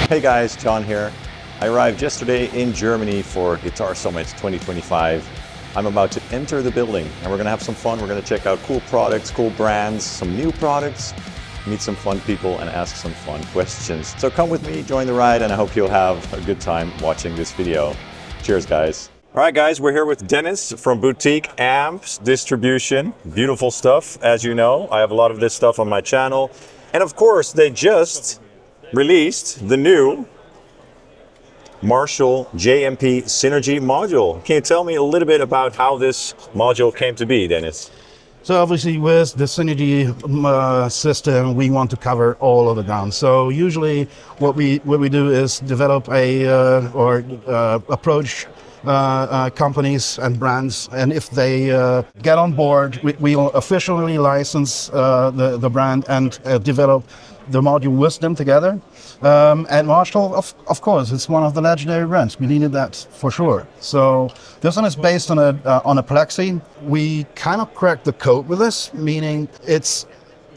Hey guys, John here. I arrived yesterday in Germany for Guitar Summit 2025. I'm about to enter the building and we're gonna have some fun. We're gonna check out cool products, cool brands, some new products, meet some fun people and ask some fun questions. So come with me, join the ride, and I hope you'll have a good time watching this video. Cheers guys. All right guys, we're here with Dennis from Boutique Amps Distribution. Beautiful stuff, as you know. I have a lot of this stuff on my channel. And of course, they just released the new Marshall JMP Synergy Module. Can you tell me a little bit about how this module came to be, Dennis? So obviously with the Synergy system, we want to cover all of the ground. So usually what we do is develop approach companies and brands, and if they get on board, we'll officially license the brand and develop the module with them together. And Marshall, of course, it's one of the legendary brands. We needed that for sure. So this one is based on a plexi. We kind of cracked the code with this, meaning it's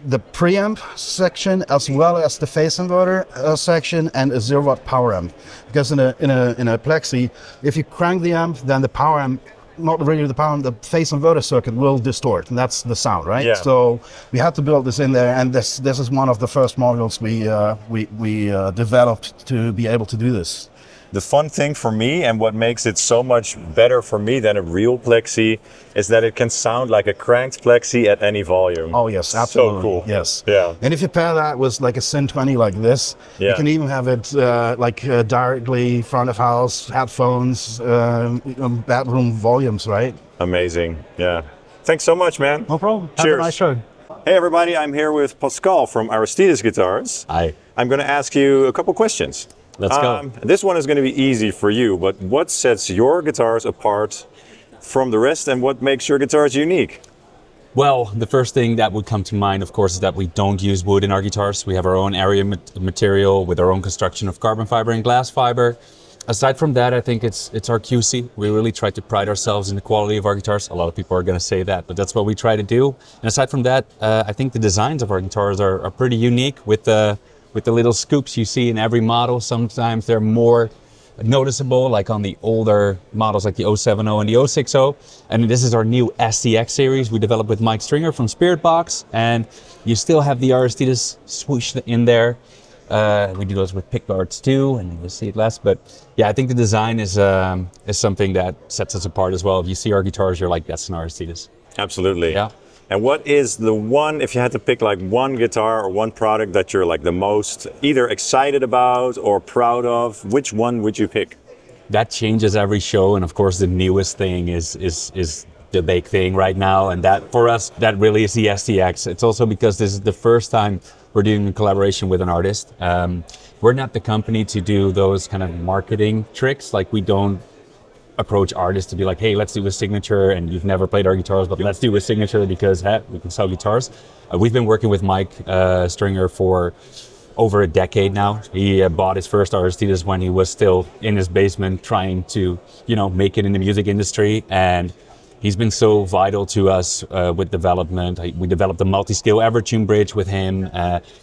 the preamp section as well as the phase inverter section and a 0-watt power amp. Because in a plexi, if you crank the amp, then the power amp, not really the power amp, the phase inverter circuit will distort, and that's the sound, right? Yeah. So we had to build this in there, and this is one of the first modules we developed to be able to do this. The fun thing for me, and what makes it so much better for me than a real plexi, is that it can sound like a cranked plexi at any volume. Oh yes, absolutely. So cool. Yes. Yeah. And if you pair that with like a Syn 20 like this, you can even have it directly front of house, headphones, bedroom volumes, right? Amazing. Yeah. Thanks so much, man. No problem. Cheers. Have a nice show. Hey everybody, I'm here with Pascal from Aristides Guitars. Hi. I'm going to ask you a couple questions. Let's go. This one is going to be easy for you, but what sets your guitars apart from the rest, and what makes your guitars unique? Well, the first thing that would come to mind, of course, is that we don't use wood in our guitars. We have our own area material with our own construction of carbon fiber and glass fiber. Aside from that, I think it's our QC. We really try to pride ourselves in the quality of our guitars. A lot of people are going to say that, but that's what we try to do. And aside from that, I think the designs of our guitars are pretty unique with the little scoops you see in every model. Sometimes they're more noticeable, like on the older models like the 070 and the 060. And this is our new STX series we developed with Mike Stringer from Spiritbox. And you still have the Aristides swoosh in there. We do those with pickguards too, and you'll see it less. But yeah, I think the design is something that sets us apart as well. If you see our guitars, you're like, that's an Aristides. Absolutely. Yeah. And what is the one, if you had to pick like one guitar or one product that you're like the most either excited about or proud of, which one would you pick? That changes every show, and of course the newest thing is the big thing right now, and that for us, that really is the STX. It's also because this is the first time we're doing a collaboration with an artist. We're not the company to do those kind of marketing tricks. Like, we don't approach artists to be like, hey, let's do a signature, and you've never played our guitars, but let's do a signature because we can sell guitars. We've been working with Mike Stringer for over a decade now. He bought his first Aristides when he was still in his basement trying to, make it in the music industry, and he's been so vital to us with development. We developed a multi-scale Evertune bridge with him.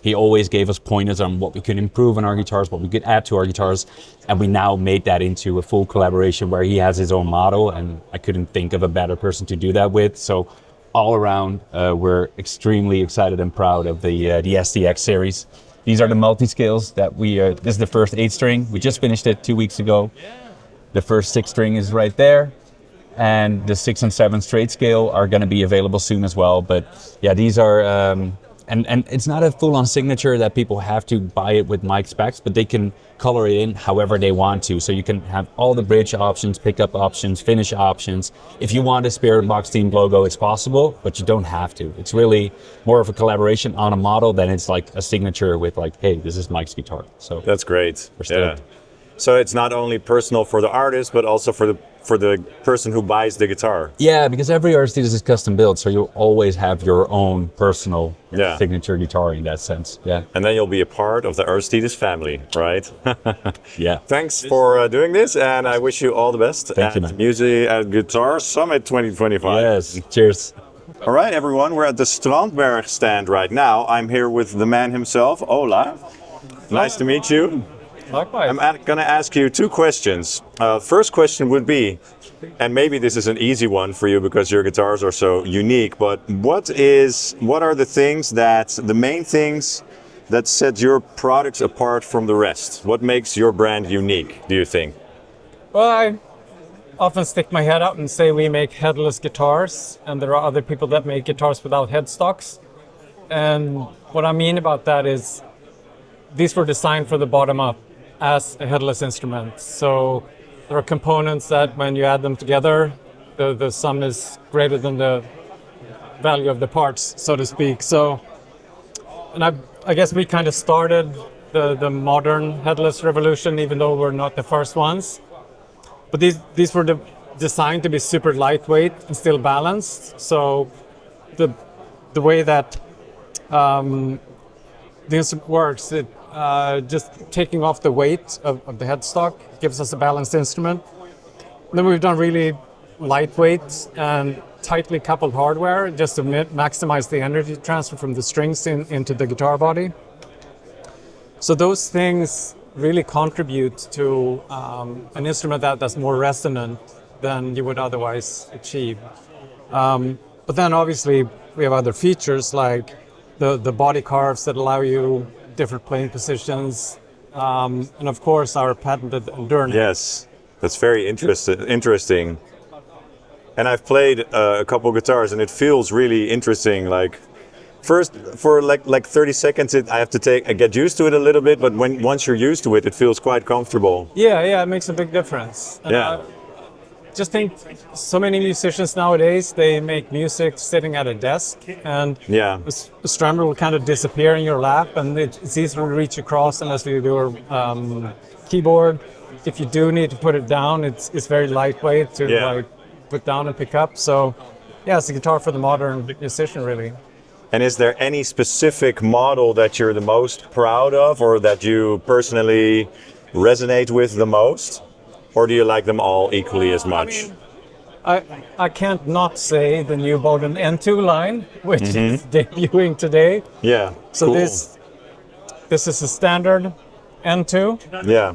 He always gave us pointers on what we could improve on our guitars, what we could add to our guitars. And we now made that into a full collaboration where he has his own model, and I couldn't think of a better person to do that with. So all around, we're extremely excited and proud of the STX series. These are the multi-scales that this is the first 8-string. We just finished it 2 weeks ago. The first 6-string is right there. And the 6 and 7 straight scale are going to be available soon as well. But yeah, these are, and it's not a full-on signature that people have to buy it with mic specs, but they can color it in however they want to. So you can have all the bridge options, pickup options, finish options. If you want a Spiritbox team logo, it's possible, but you don't have to. It's really more of a collaboration on a model than it's like a signature with like, hey, this is Mike's guitar. So that's great. Yeah. So it's not only personal for the artist, but also for the person who buys the guitar. Yeah, because every Aristides is custom built, so you'll always have your own personal signature guitar in that sense. Yeah. And then you'll be a part of the Aristides family, right? Yeah. Thanks for doing this, and I wish you all the best at Music at Guitar Summit 2025. Yes. Cheers. All right, everyone, we're at the Strandberg stand right now. I'm here with the man himself, Ola. Nice to meet you. Likewise. I'm going to ask you two questions. First question would be, and maybe this is an easy one for you because your guitars are so unique, but what are the main things that set your products apart from the rest? What makes your brand unique, do you think? Well, I often stick my head out and say we make headless guitars, and there are other people that make guitars without headstocks. And what I mean about that is these were designed for the bottom up as a headless instrument. So there are components that when you add them together, the sum is greater than the value of the parts, so to speak. So, and I guess we kind of started the modern headless revolution, even though we're not the first ones. But these were designed to be super lightweight and still balanced. So the way that the instrument works, it just taking off the weight of the headstock gives us a balanced instrument. And then we've done really lightweight and tightly coupled hardware just to maximize the energy transfer from the strings into the guitar body. So those things really contribute to an instrument that's more resonant than you would otherwise achieve. But then obviously we have other features like the body carves that allow you different playing positions, and of course our patented endurance. Yes, that's very interesting. And I've played a couple guitars, and it feels really interesting. Like first, for like 30 seconds, I have to get used to it a little bit. But once you're used to it, it feels quite comfortable. Yeah, it makes a big difference. And yeah. Just think, so many musicians nowadays, they make music sitting at a desk, and yeah, the Strandberg will kind of disappear in your lap, and it's easy to reach across unless you do a keyboard. If you do need to put it down, it's very lightweight to like put down and pick up. So yeah, it's a guitar for the modern musician, really. And is there any specific model that you're the most proud of, or that you personally resonate with the most? Or do you like them all equally as much? I can't not say the new Bowden N2 line, which is debuting today. Yeah, so cool. This is a standard N2. Yeah.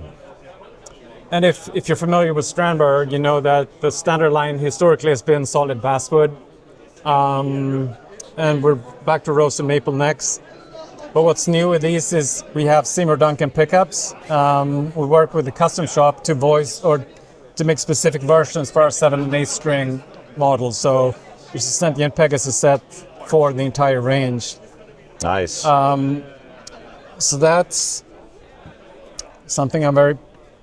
And if you're familiar with Strandberg, you know that the standard line historically has been solid basswood. And we're back to rose and maple necks. But what's new with these is we have Seymour Duncan pickups. We work with the custom shop to voice or to make specific versions for our 7 and 8 string models. So there's a Sentient Pegasus set for the entire range. Nice. So that's something I'm very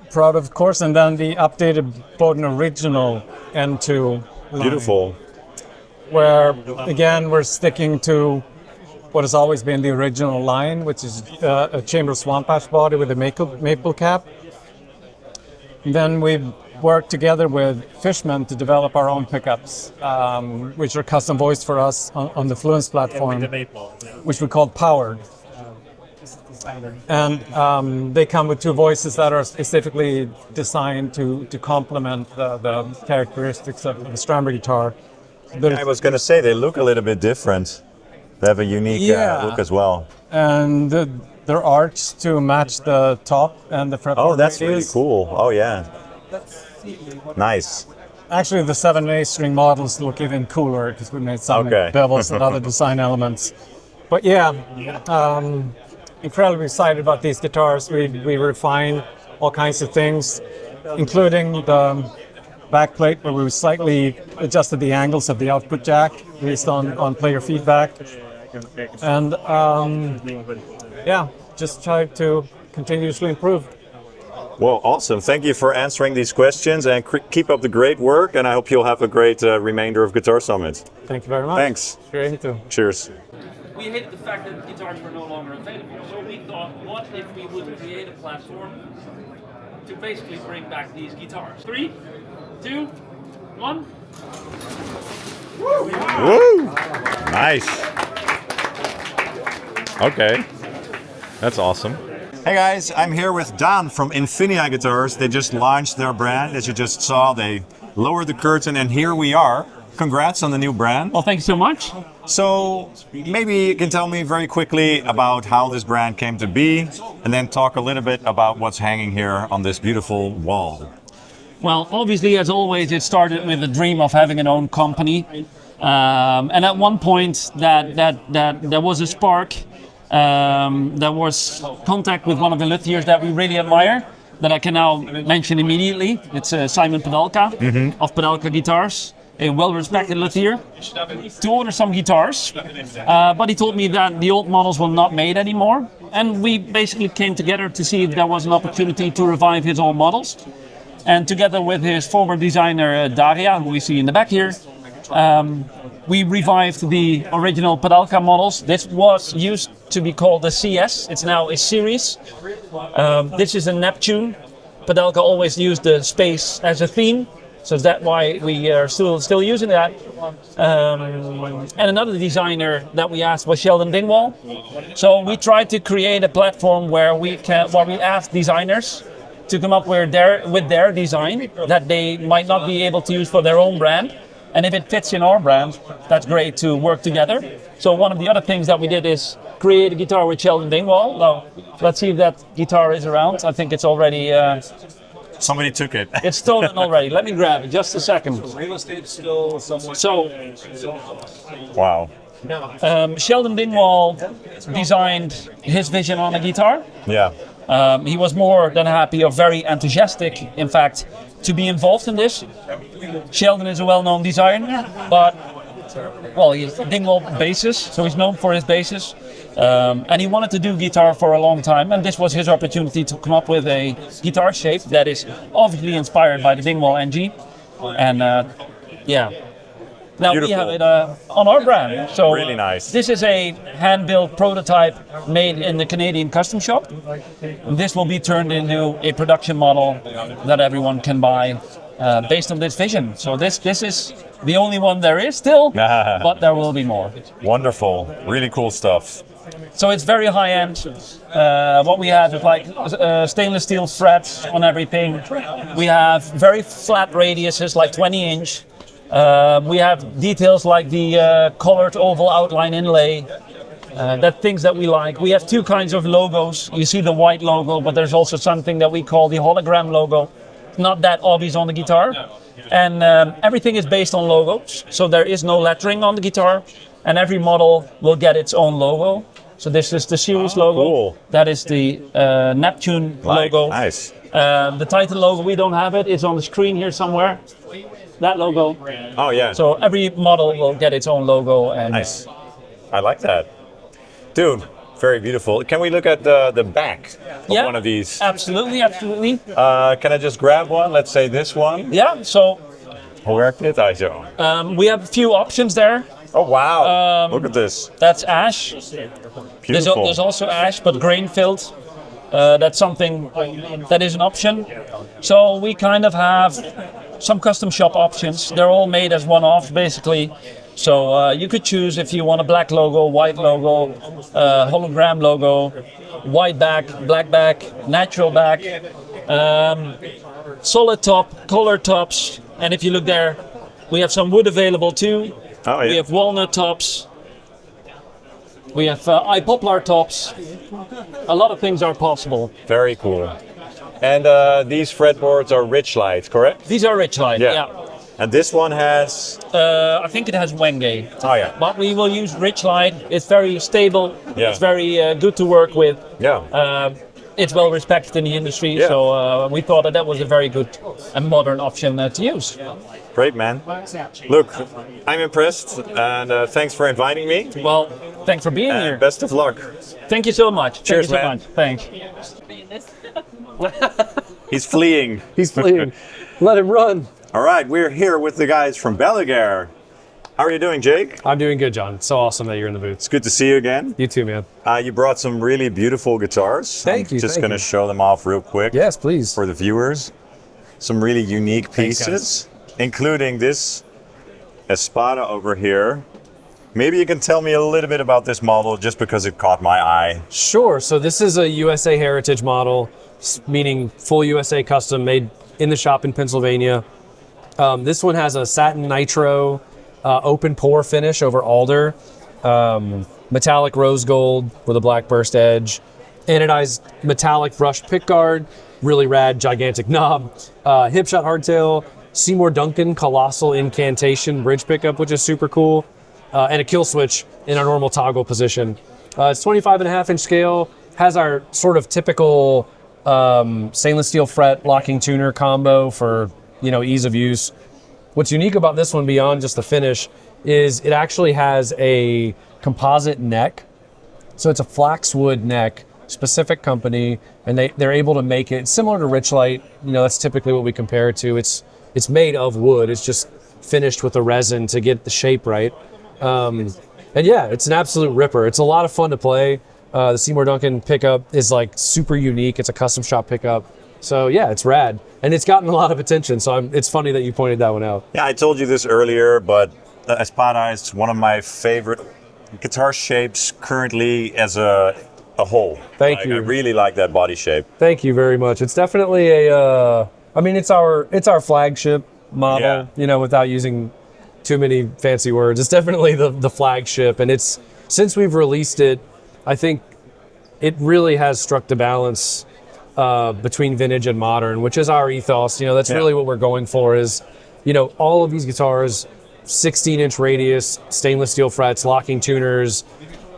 proud of course. And then the updated Bowden Original N2 line. Beautiful. Where, again, we're sticking to what has always been the original line, which is a chamber swamp ash body with a maple cap. And then we've worked together with Fishman to develop our own pickups, which are custom voiced for us on the Fluence platform, which we call Powered. And they come with 2 voices that are specifically designed to complement the characteristics of the Strandberg guitar. I was going to say they look a little bit different. They have a unique look as well. And they're arched to match the top and the fretboard. Oh, that's really cool. Oh, yeah. Nice. Actually, the 7 and 8 string models look even cooler because we made some bevels and other design elements. But yeah, incredibly excited about these guitars. We refined all kinds of things, including the backplate where we slightly adjusted the angles of the output jack based on player feedback. And yeah, just try to continuously improve. Well, awesome. Thank you for answering these questions and keep up the great work. And I hope you'll have a great remainder of Guitar Summit. Thank you very much. Thanks. Sure. Cheers. We hate the fact that guitars were no longer available. So we thought, what if we would create a platform to basically bring back these guitars? 3, 2, 1. Woo! Nice. Okay, that's awesome. Hey guys, I'm here with Dan from Infinia Guitars. They just launched their brand, as you just saw. They lowered the curtain and here we are. congrats on the new brand. Well, thank you so much. So maybe you can tell me very quickly about how this brand came to be, and then talk a little bit about what's hanging here on this beautiful wall. Well, obviously, as always, it started with the dream of having an own company. And at one point, that there was a spark. There was contact with one of the luthiers that we really admire, that I can now mention immediately. It's Simon Pedalka of Pedalka Guitars, a well-respected luthier, to order some guitars. But he told me that the old models were not made anymore. And we basically came together to see if there was an opportunity to revive his old models. And together with his former designer, Daria, who we see in the back here, we revived the original Pedalka models. This was used to be called the CS. It's now a series. This is a Neptune. Pedalka always used the space as a theme, so that's why we are still using that. And another designer that we asked was Sheldon Dingwall. So we tried to create a platform where we asked designers to come up with their design that they might not be able to use for their own brand. And if it fits in our brand, that's great to work together. So one of the other things that we did is create a guitar with Sheldon Dingwall. Now, let's see if that guitar is around. I think it's already... Somebody took it. It's stolen already. Let me grab it, just a second. Real estate still somewhere. So... Wow. Sheldon Dingwall designed his vision on a guitar. Yeah. He was more than happy, or very enthusiastic, in fact, to be involved in this. Sheldon is a well-known designer, but, well, he's Dingwall bassist, so he's known for his basses. And he wanted to do guitar for a long time, and this was his opportunity to come up with a guitar shape that is obviously inspired by the Dingwall NG. And, yeah. Now Beautiful. we have it on our brand. So Really nice. This is a hand-built prototype made in the Canadian custom shop. And this will be turned into a production model that everyone can buy based on this vision. So this is the only one there is still, but there will be more. Wonderful. Really cool stuff. So it's very high-end. What we have is like stainless steel frets on everything. We have very flat radiuses, like 20-inch. We have details like the colored oval outline inlay, that things that we like. We have two kinds of logos. You see the white logo, but there's also something that we call the hologram logo. Not that obvious on the guitar. And everything is based on logos, so there is no lettering on the guitar, and every model will get its own logo. So this is the series logo. Cool. That is the Neptune logo. Nice. The title logo, we don't have it. It's on the screen here somewhere. That logo. Oh, yeah. So every model will get its own logo. And Nice. I like that. Dude, very beautiful. Can we look at the back of Yeah, one of these? Absolutely, absolutely. Can I just grab one? Let's say this one. Yeah, so Hoe werkt dit? Zo. we have a few options there. Oh, wow. Look at this. That's ash. Beautiful. There's also ash, but grain filled. That's something that is an option. So we kind of have some custom shop options. They're all made as one-off, basically. So you could choose if you want a black logo, white logo, hologram logo, white back, black back, natural back, solid top, colored tops. And if you look there, we have some wood available too. Oh, yeah. We have walnut tops. We have poplar tops. A lot of things are possible. Very cool. And these fretboards are Richlight, correct? These are Richlight, yeah. And this one has... I think it has Wenge. Oh, yeah. But we will use Richlight. It's very stable. Yeah. It's very good to work with. Yeah. It's well respected in the industry, Yeah. so we thought that was a very good and modern option to use. Great, man. Look, I'm impressed, and thanks for inviting me. Well, thanks for being here. Best of luck. Thank you so much. Cheers, Thank you so man. much. Thanks. He's fleeing. He's fleeing. Let him run. All right, we're here with the guys from Balaguer. How are you doing, Jake? I'm doing good, John. It's so awesome that you're in the booth. It's good to see you again. You too, man. You brought some really beautiful guitars. Thank you, Just thank going to you. show them off real quick Yes, please. for the viewers. Some really unique Thanks, pieces, including this Espada over here. Maybe you can tell me a little bit about this model just because it caught my eye. Sure. So this is a USA Heritage model, meaning full USA custom, made in the shop in Pennsylvania. This one has a satin nitro open pore finish over alder, metallic rose gold with a black burst edge, anodized metallic brushed pickguard, really rad gigantic knob, hipshot hardtail, Seymour Duncan colossal incantation bridge pickup, which is super cool, and a kill switch in our normal toggle position. It's 25.5-inch scale, has our sort of typical stainless steel fret locking tuner combo for ease of use. What's unique about this one beyond just the finish is it actually has a composite neck. So it's a flaxwood neck, specific company, and they're able to make it similar to Richlight. That's typically what we compare it to. It's made of wood. It's just finished with a resin to get the shape right. And yeah, it's an absolute ripper. It's a lot of fun to play. The Seymour Duncan pickup is like super unique. It's a custom shop pickup. So yeah, it's rad. And it's gotten a lot of attention. So it's funny that you pointed that one out. Yeah, I told you this earlier, but Espada is one of my favorite guitar shapes currently as a whole. Thank you. I really like that body shape. Thank you very much. It's definitely it's our flagship model, without using too many fancy words. It's definitely the flagship. And since we've released it, I think it really has struck the balance between vintage and modern, which is our ethos. That's really what we're going for is, all of these guitars, 16-inch radius, stainless steel frets, locking tuners,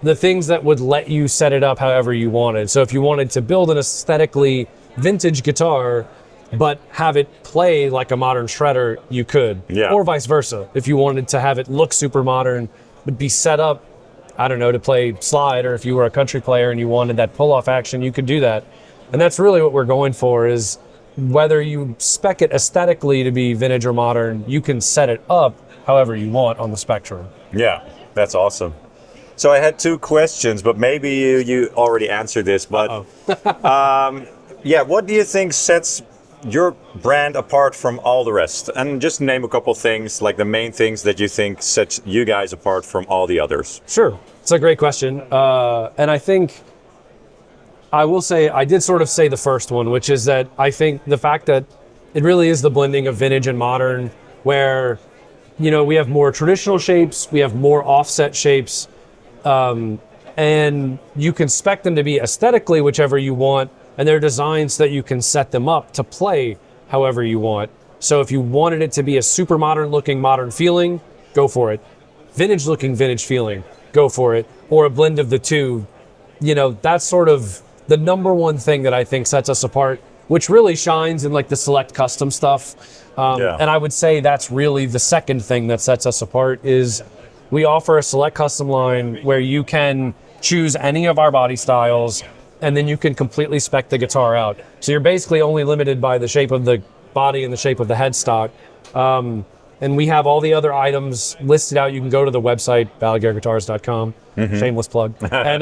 the things that would let you set it up however you wanted. So if you wanted to build an aesthetically vintage guitar, but have it play like a modern shredder, you could. Yeah. Or vice versa. If you wanted to have it look super modern, but be set up, I don't know, to play slide, or if you were a country player and you wanted that pull-off action, you could do that. And that's really what we're going for is whether you spec it aesthetically to be vintage or modern, you can set it up however you want on the spectrum. Yeah, that's awesome. So I had two questions, but maybe you already answered this. But what do you think sets your brand apart from all the rest? And just name a couple things, like the main things that you think sets you guys apart from all the others. Sure, it's a great question. And I think I will say, I did sort of say the first one, which is that I think the fact that it really is the blending of vintage and modern, where we have more traditional shapes, we have more offset shapes, and you can spec them to be aesthetically whichever you want, and they're designed so that you can set them up to play however you want. So if you wanted it to be a super modern looking, modern feeling, go for it. Vintage looking, vintage feeling, go for it. Or a blend of the two. That's sort of the number one thing that I think sets us apart, which really shines in like the select custom stuff. And I would say that's really the second thing that sets us apart is we offer a select custom line where you can choose any of our body styles, and then you can completely spec the guitar out. So you're basically only limited by the shape of the body and the shape of the headstock. And we have all the other items listed out. You can go to the website, balaguerguitars.com. Shameless plug. And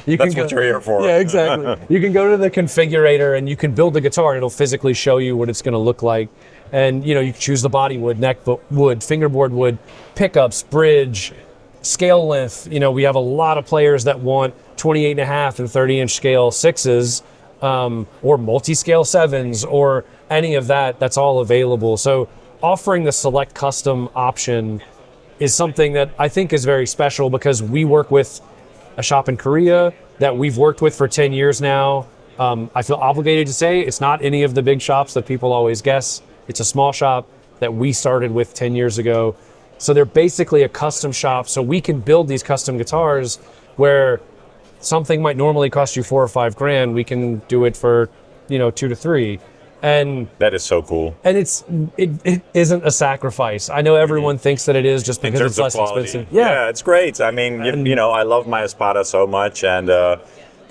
you That's can what you're here for. Yeah, exactly. You can go to the configurator and you can build the guitar, and it'll physically show you what it's going to look like. And you can choose the body wood, neck wood, fingerboard wood, pickups, bridge, scale length. We have a lot of players that want 28.5 and 30-inch scale 6s, or multi-scale 7s, or any of that. That's all available. So offering the select custom option is something that I think is very special because we work with a shop in Korea that we've worked with for 10 years now. I feel obligated to say it's not any of the big shops that people always guess. It's a small shop that we started with 10 years ago. So they're basically a custom shop. So we can build these custom guitars where something might normally cost you $4 or $5 grand. We can do it for, $2 to $3. And that is so cool. And it isn't a sacrifice. I know everyone thinks that it is just because it's less expensive. Yeah, it's great. I mean, I love my Espada so much, and the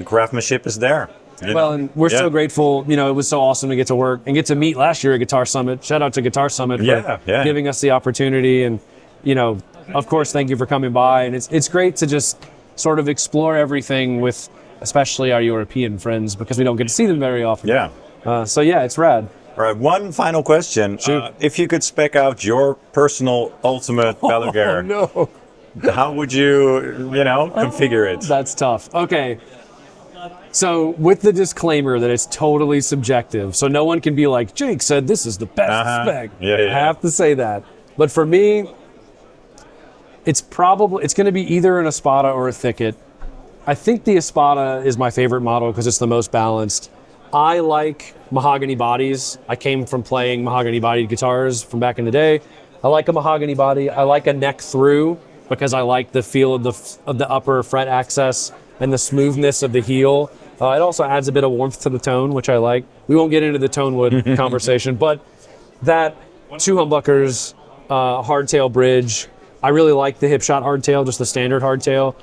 craftsmanship is there. And we're so grateful. It was so awesome to get to work and get to meet last year at Guitar Summit. Shout out to Guitar Summit for giving us the opportunity. And, of course, thank you for coming by. And it's great to just sort of explore everything with especially our European friends because we don't get to see them very often. Yeah. It's rad. All right, one final question. If you could spec out your personal ultimate Balaguer, no. How would you, configure it? That's tough. Okay. So with the disclaimer that it's totally subjective, so no one can be like, Jake said this is the best spec. Yeah. I have to say that. But for me, It's going to be either an Espada or a Thicket. I think the Espada is my favorite model because it's the most balanced. I like mahogany bodies. I came from playing mahogany bodied guitars from back in the day. I like a mahogany body. I like a neck through because I like the feel of the upper fret access and the smoothness of the heel. It also adds a bit of warmth to the tone, which I like. We won't get into the tone wood conversation, but that two humbuckers, hardtail bridge. I really like the hipshot hardtail, just the standard hardtail.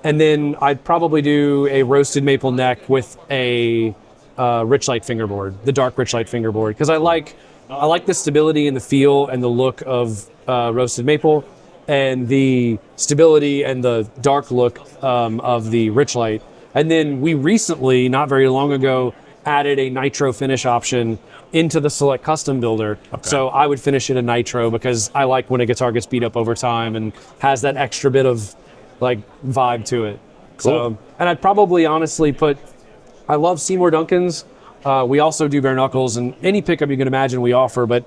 And then I'd probably do a roasted maple neck with a Richlight fingerboard, the dark Richlight fingerboard, because I like the stability and the feel and the look of roasted maple, and the stability and the dark look of the Richlight. And then we recently, not very long ago, added a nitro finish option into the Select Custom Builder. Okay. So I would finish it in nitro because I like when a guitar gets beat up over time and has that extra bit of like vibe to it. Cool. So, and I'd probably honestly I love Seymour Duncan's. We also do bare knuckles, and any pickup you can imagine we offer, but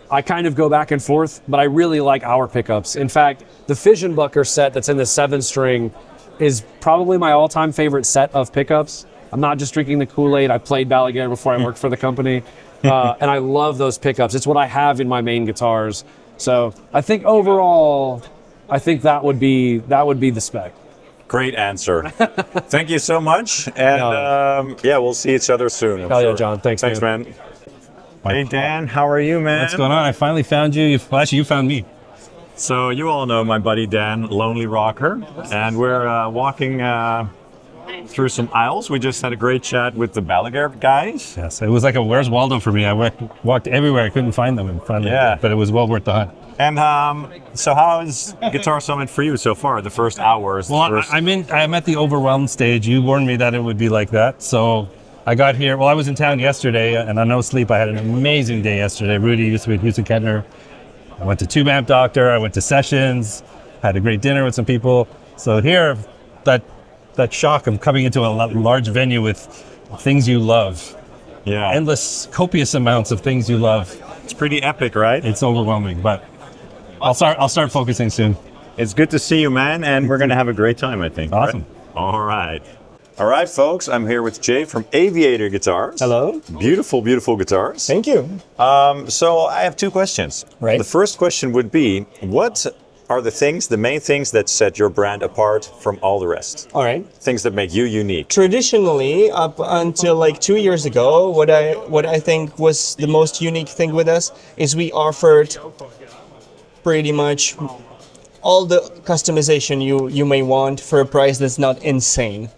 I kind of go back and forth, but I really like our pickups. In fact, the Fissionbucker set that's in the 7-string is probably my all-time favorite set of pickups. I'm not just drinking the Kool-Aid. I played Balaguer before I worked for the company, and I love those pickups. It's what I have in my main guitars. So I think overall, that would be the spec. Great answer. Thank you so much. And yeah, we'll see each other soon. Hell yeah, John. Thanks, man. Hey, Dan, how are you, man? What's going on? I finally found you. Actually, you found me. So you all know my buddy Dan, Lonely Rocker, and we're walking through some aisles. We just had a great chat with the Balaguer guys. Yes, it was like a Where's Waldo for me. I walked everywhere. I couldn't find them. But it was well worth the hunt. And so how is Guitar Summit for you so far, the first hours? Well, I'm at the overwhelmed stage. You warned me that it would be like that. So I got here. Well, I was in town yesterday, and on no sleep, I had an amazing day yesterday. Rudy used to be at Houston Kettner. I went to Tube Amp Doctor. I went to Sessions. Had a great dinner with some people. So here, that shock of coming into a large venue with things you love. Yeah. Endless, copious amounts of things you love. It's pretty epic, right? It's overwhelming, but I'll start focusing soon. It's good to see you, man, and we're going to have a great time, I think. Awesome. Right? All right. All right, folks, I'm here with Jay from Aviator Guitars. Hello. Beautiful, beautiful guitars. Thank you. So I have two questions. Right. The first question would be, what are the main things that set your brand apart from all the rest? All right. Things that make you unique. Traditionally, up until like 2 years ago, what I think was the most unique thing with us is we offered pretty much all the customization you may want for a price that's not insane.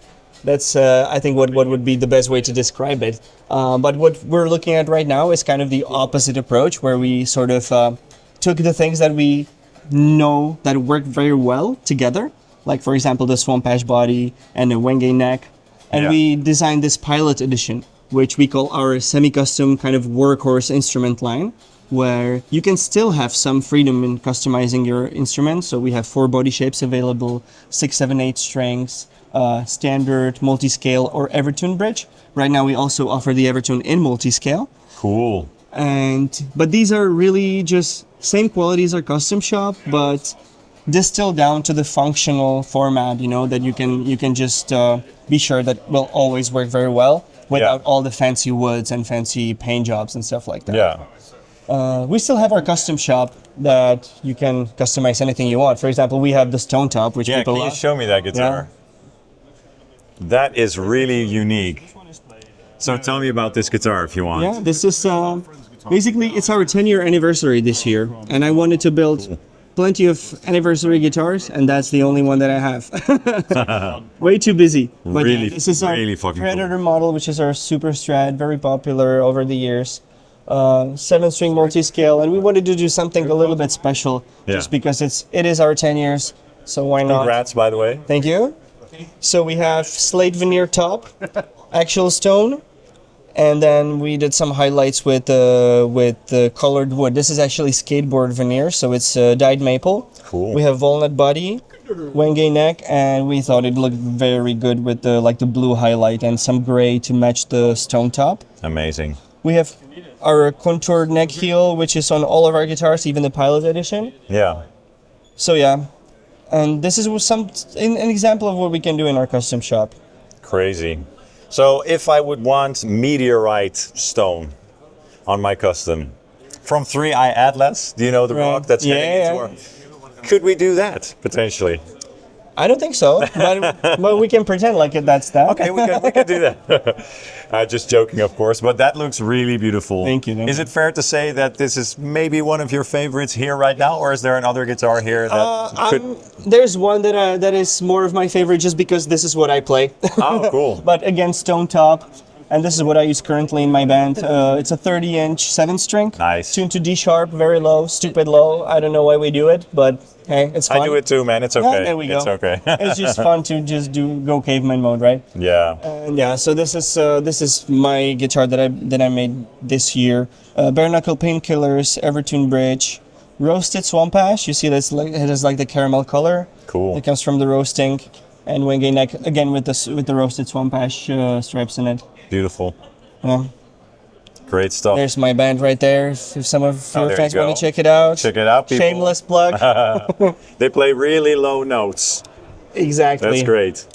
That's I think what would be the best way to describe it. But what we're looking at right now is kind of the opposite approach, where we sort of took the things that we know that work very well together, like for example the Swamp Ash body and the Wenge neck, and we designed this pilot edition, which we call our semi-custom kind of workhorse instrument line, where you can still have some freedom in customizing your instrument. So we have 4 body shapes available, 6, 7, 8 strings, standard, multi-scale, or Evertune bridge. Right now we also offer the Evertune in multi-scale. Cool. But these are really just same quality as our custom shop, but distilled down to the functional format, that you can just be sure that will always work very well without all the fancy woods and fancy paint jobs and stuff like that. Yeah. We still have our custom shop that you can customize anything you want. For example, we have the Stone Top, which people can you show me that guitar? That is really unique. So tell me about this guitar if you want. Yeah, this is basically it's our 10-year anniversary this year, and I wanted to build plenty of anniversary guitars, and that's the only one that I have. Way too busy. But really, this is our Predator model, which is our Super Strat, very popular over the years. 7-string multi-scale, and we wanted to do something a little bit special, just because it is our 10 years. So why not? Congrats, by the way. Thank you. So we have slate veneer top, actual stone, and then we did some highlights with the colored wood. This is actually skateboard veneer, so it's dyed maple. Cool. We have walnut body, Wenge neck, and we thought it looked very good with the blue highlight and some gray to match the stone top. Amazing. We have our contoured neck heel, which is on all of our guitars, even the Pilot edition. Yeah. So yeah, and this is an example of what we can do in our custom shop. Crazy. So if I would want meteorite stone on my custom, from 3i Atlas, do you know the rock that's heading into our... Could we do that, potentially? I don't think so, but we can pretend like that's that. Okay, we can do that. Just joking, of course, but that looks really beautiful. Thank you. Is it fair to say that this is maybe one of your favorites here right now, or is there another guitar here that There's one that is more of my favorite just because this is what I play. Oh, cool. But again, stone top, and this is what I use currently in my band. It's a 30-inch 7-string. Nice. Tuned to D sharp, very low, stupid low. I don't know why we do it, but hey, it's fun. I do it too, man. It's okay. Yeah, there we go. It's okay. It's just fun to just go caveman mode, right? Yeah. And yeah, so this is my guitar that I made this year. Bare knuckle painkillers, Evertune bridge, roasted swamp ash. You see that's like it has like the caramel color. Cool. It comes from the roasting, and wingate neck again with the roasted swamp ash stripes in it. Beautiful. Yeah. Great stuff. There's my band right there. If some of your there fans you go. want to check it out. Check it out, people. Shameless plug. They play really low notes. Exactly. That's great.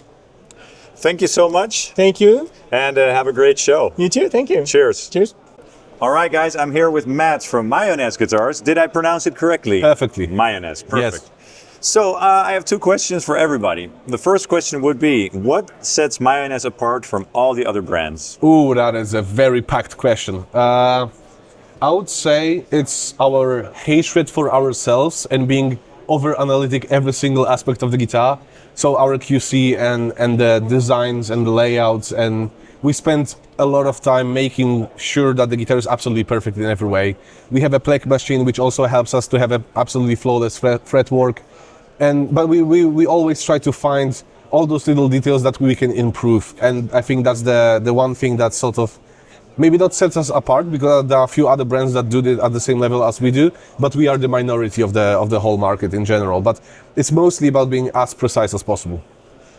Thank you so much, Thank you. and have a great show. You too. Thank you. Cheers. Cheers. All right, guys, I'm here with Matt from Mayones Guitars. Did I pronounce it correctly? Perfectly. Mayones, perfect. Yes. So I have two questions for everybody. The first question would be, what sets Mayones apart from all the other brands? Ooh, that is a very packed question. I would say it's our hatred for ourselves and being over-analytic every single aspect of the guitar. So our QC and the designs and the layouts, and we spend a lot of time making sure that the guitar is absolutely perfect in every way. We have a Plek machine which also helps us to have a absolutely flawless fretwork. But we always try to find all those little details that we can improve, and I think that's the one thing that sort of maybe not sets us apart, because there are a few other brands that do it at the same level as we do, but we are the minority of the whole market in general. But it's mostly about being as precise as possible.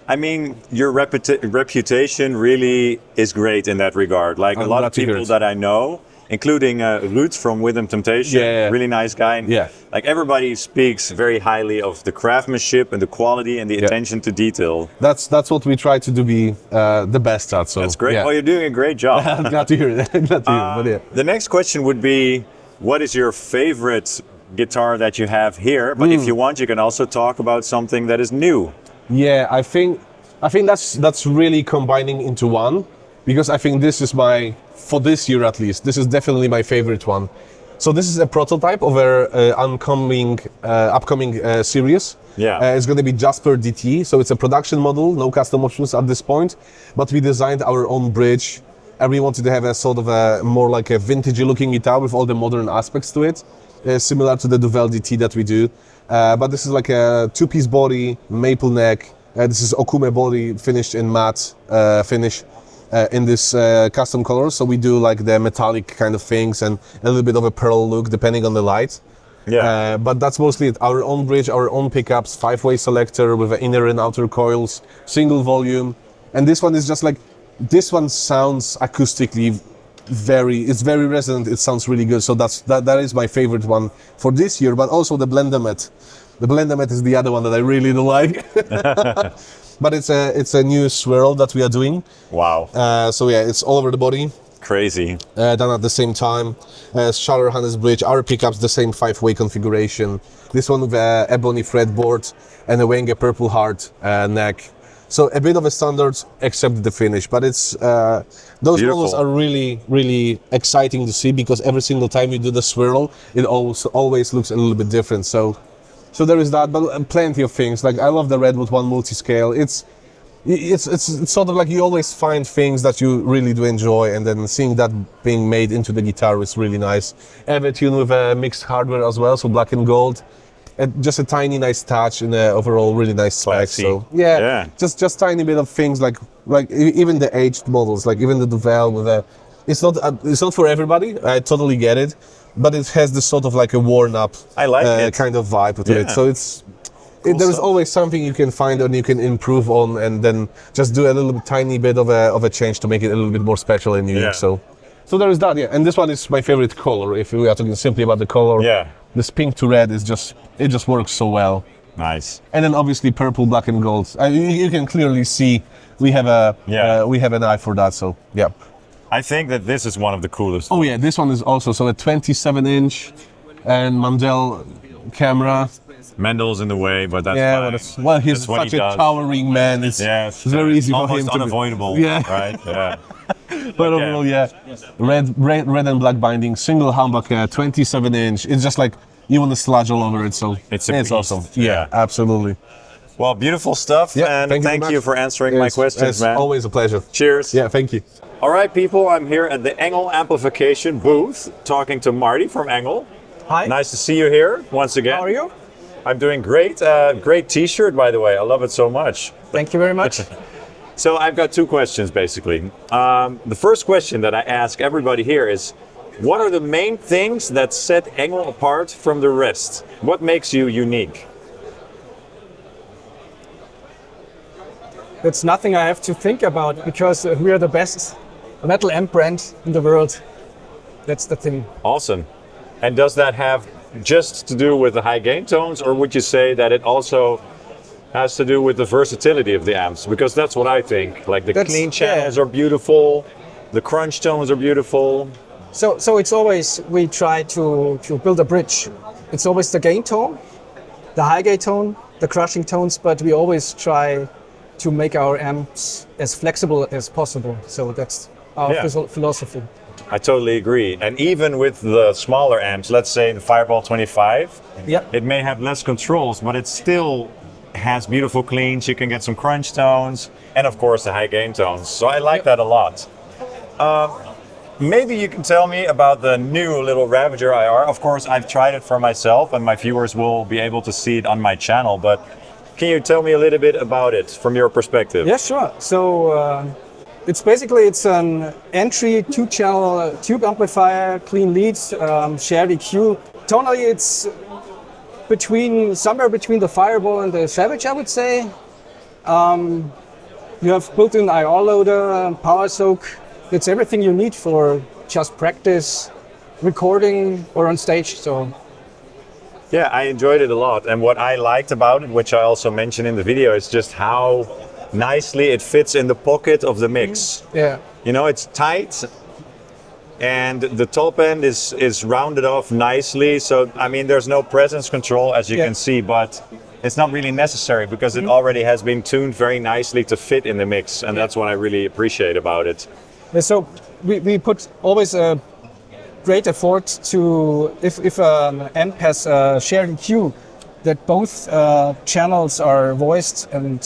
I mean, your reputation really is great in that regard. Like a lot of people that I know, including Ruud from Rhythm Temptation, really nice guy. Yeah. Like everybody speaks very highly of the craftsmanship and the quality and the attention to detail. That's what we try to do, be the best at. So that's great. Yeah. Well, you're doing a great job. I'm glad to hear it. Glad to hear it. But yeah. The next question would be, what is your favorite guitar that you have here? But if you want, you can also talk about something that is new. Yeah, I think that's really combining into one, because I think this is for this year at least, this is definitely my favorite one. So this is a prototype of our upcoming series. Yeah. It's going to be Jasper DT, so it's a production model, no custom options at this point, but we designed our own bridge, and we wanted to have a sort of a more like a vintage looking guitar with all the modern aspects to it, similar to the Duvel DT that we do. But this is like a two-piece body, maple neck. This is Okume body finished in matte finish in this custom color. So we do like the metallic kind of things and a little bit of a pearl look depending on the light. Yeah. But that's mostly it. Our own bridge, our own pickups, 5-way selector with inner and outer coils, single volume. And this one is just like, this one sounds acoustically it's very resonant. It sounds really good. So that is my favorite one for this year, but also the Blendermet. The Blendermet is the other one that I really don't like. But it's a new swirl that we are doing. Wow. So yeah, it's all over the body. Crazy. Done at the same time. Schaller Hannes bridge, our pickups the same 5-way configuration. This one with a ebony fretboard and a Wenge Purple Heart neck. So a bit of a standard, except the finish. But it's those models are really, really exciting to see, because every single time you do the swirl, it always looks a little bit different. So there is that, but plenty of things. Like I love the Redwood one multi-scale. It's sort of like you always find things that you really do enjoy, and then seeing that being made into the guitar is really nice. Aviator with a mixed hardware as well, so black and gold. And just a tiny nice touch and overall really nice spec. So yeah, just tiny bit of things like even the aged models, like even the Duvel with a. It's not for everybody. I totally get it, but it has this sort of like a worn up kind of vibe to it. So there is always something you can find and you can improve on, and then just do a little tiny bit of a change to make it a little bit more special and unique. So So there is that, yeah. And this one is my favorite color. If we are talking simply about the color, Yeah. this pink to red is it just works so well. Nice. And then obviously purple, black, and gold. You can clearly see we have an eye for that. So yeah. I think that this is one of the coolest. Oh yeah, this one is also so a 27-inch and Mandel camera. Mendel's in the way, but that's Yeah, fine. well, he's That's what such he a does. towering man. It's very easy for him Almost to be. unavoidable. Yeah. Right. Yeah. But overall, yeah, red and black binding, single humbucker, 27-inch. It's just like you want to sludge all over it. So It's a beast. awesome. Yeah. Absolutely. Well, beautiful stuff, Yeah, and thank you very thank you much. for answering my questions, It's man. always a pleasure. Cheers. Yeah, thank you. All right, people, I'm here at the ENGL amplification booth talking to Marty from ENGL. Hi. Nice to see you here once again. How are you? I'm doing great. Great t-shirt, by the way. I love it so much. Thank you very much. So I've got two questions, basically. The first question that I ask everybody here is, what are the main things that set ENGL apart from the rest? What makes you unique? It's nothing I have to think about because we are the best metal amp brand in the world. That's the thing. Awesome. And does that have just to do with the high gain tones, or would you say that it also has to do with the versatility of the amps? Because that's what I think. Like the clean channels are beautiful, the crunch tones are beautiful. So it's always, we try to build a bridge. It's always the gain tone, the high gain tone, the crushing tones, but we always try to make our amps as flexible as possible. So that's our philosophy. I totally agree. And even with the smaller amps, let's say the Fireball 25, it may have less controls, but it still has beautiful cleans. You can get some crunch tones, and of course the high gain tones. So I like that a lot. Maybe you can tell me about the new little Ravager IR. Of course, I've tried it for myself, and my viewers will be able to see it on my channel. But can you tell me a little bit about it from your perspective? Yeah, sure. So it's an entry 2-channel tube amplifier, clean leads, shared EQ. Tonally, it's somewhere between the Fireball and the Savage, I would say. You have built-in IR loader, power soak. It's everything you need for just practice, recording, or on stage. So. Yeah, I enjoyed it a lot. And what I liked about it, which I also mentioned in the video, is just how nicely it fits in the pocket of the mix. Yeah. You know, it's tight and the top end is rounded off nicely. So, I mean, there's no presence control, as you can see, but it's not really necessary because it already has been tuned very nicely to fit in the mix. And that's what I really appreciate about it. So we put always a great effort to, if an amp has a shared EQ, that both channels are voiced and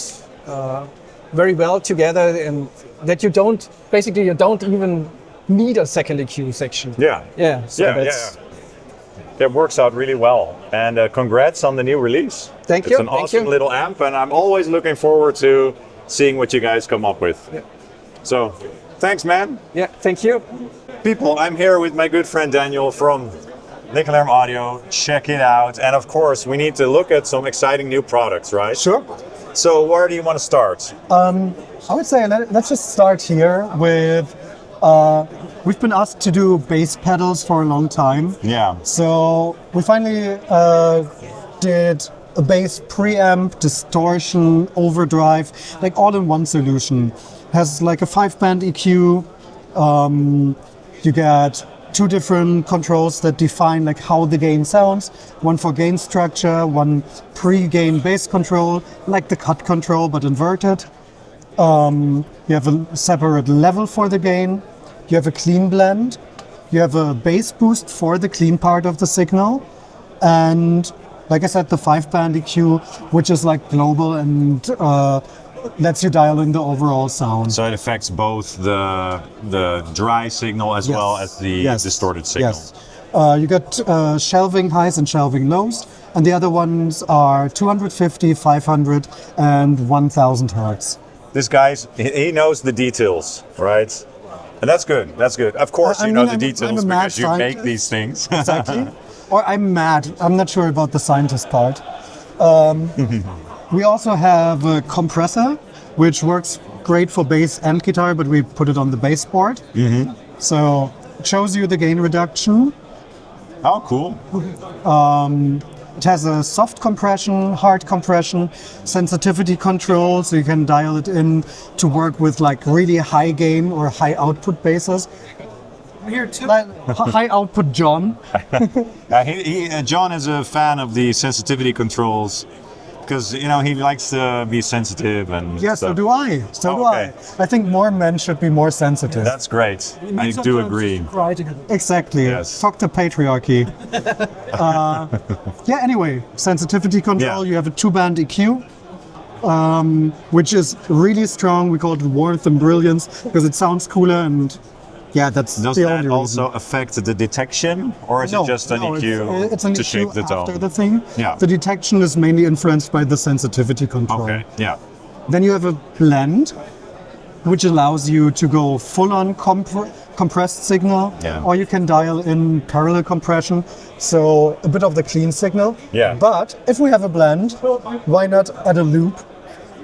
very well together, and that you don't even need a second EQ section. Yeah. It works out really well. And congrats on the new release. Thank you. It's an awesome little amp, and I'm always looking forward to seeing what you guys come up with. Yeah. So, thanks, man. Yeah, thank you. People, I'm here with my good friend Daniel from Lichtlaerm Audio. Check it out. And of course, we need to look at some exciting new products, right? Sure. So where do you want to start? I would say let's just start here with, we've been asked to do bass pedals for a long time. Yeah. So we finally did a bass preamp, distortion, overdrive, like all in one solution. Has like a 5-band EQ. You get 2 different controls that define like how the gain sounds. One for gain structure, one pre-gain bass control, like the cut control but inverted. You have a separate level for the gain. You have a clean blend. You have a bass boost for the clean part of the signal. And like I said, the 5-band EQ, which is like global and lets you dial in the overall sound. So it affects both the dry signal as well as the distorted signal. Yes. You got shelving highs and shelving lows, and the other ones are 250, 500, and 1000 hertz. This he knows the details, right? And that's good. That's good. Of course, you know the details because you make these things. Exactly. Or I'm mad. I'm not sure about the scientist part. We also have a compressor, which works great for bass and guitar, but we put it on the bass board. So It shows you the gain reduction. Oh, cool. It has a soft compression, hard compression, sensitivity control, so you can dial it in to work with like really high gain or high output basses. Here too. Like high output John. John is a fan of the sensitivity controls because he likes to be sensitive and Yeah, so stuff. do I. So do Okay. I. I think more men should be more sensitive. That's great. I do agree. Exactly. Yes. Fuck the patriarchy. Yeah, anyway, sensitivity control. Yeah. You have a 2-band EQ, which is really strong. We call it warmth and brilliance because it sounds cooler, and yeah, that's Does the that only also reason. affect the detection, or is it just an EQ it's an to EQ shape the tone? after the thing. Yeah. The detection is mainly influenced by the sensitivity control. Okay. Yeah. Then you have a blend, which allows you to go full-on compressed signal, Yeah. or you can dial in parallel compression, so a bit of the clean signal. Yeah. But if we have a blend, why not add a loop?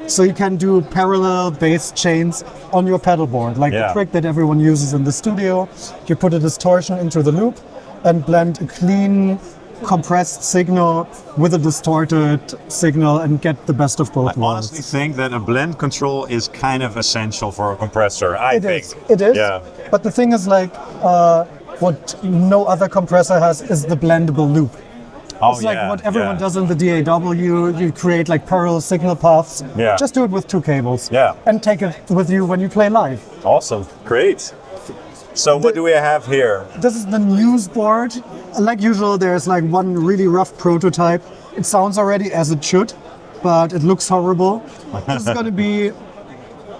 So you can do parallel bass chains on your pedal board, like Yeah. the trick that everyone uses in the studio. You put a distortion into the loop and blend a clean compressed signal with a distorted signal and get the best of both I worlds. honestly think that a blend control is kind of essential for a compressor. I It think. is. It is. Yeah. But the thing is, like, what no other compressor has is the blendable loop. Oh, It's like yeah, what everyone yeah. does in the DAW. You create like parallel signal paths. Yeah. Just do it with 2 cables. Yeah. And take it with you when you play live. Awesome. Great. So what do we have here? This is the news board. Like usual, there's like one really rough prototype. It sounds already as it should, but it looks horrible. This is going to be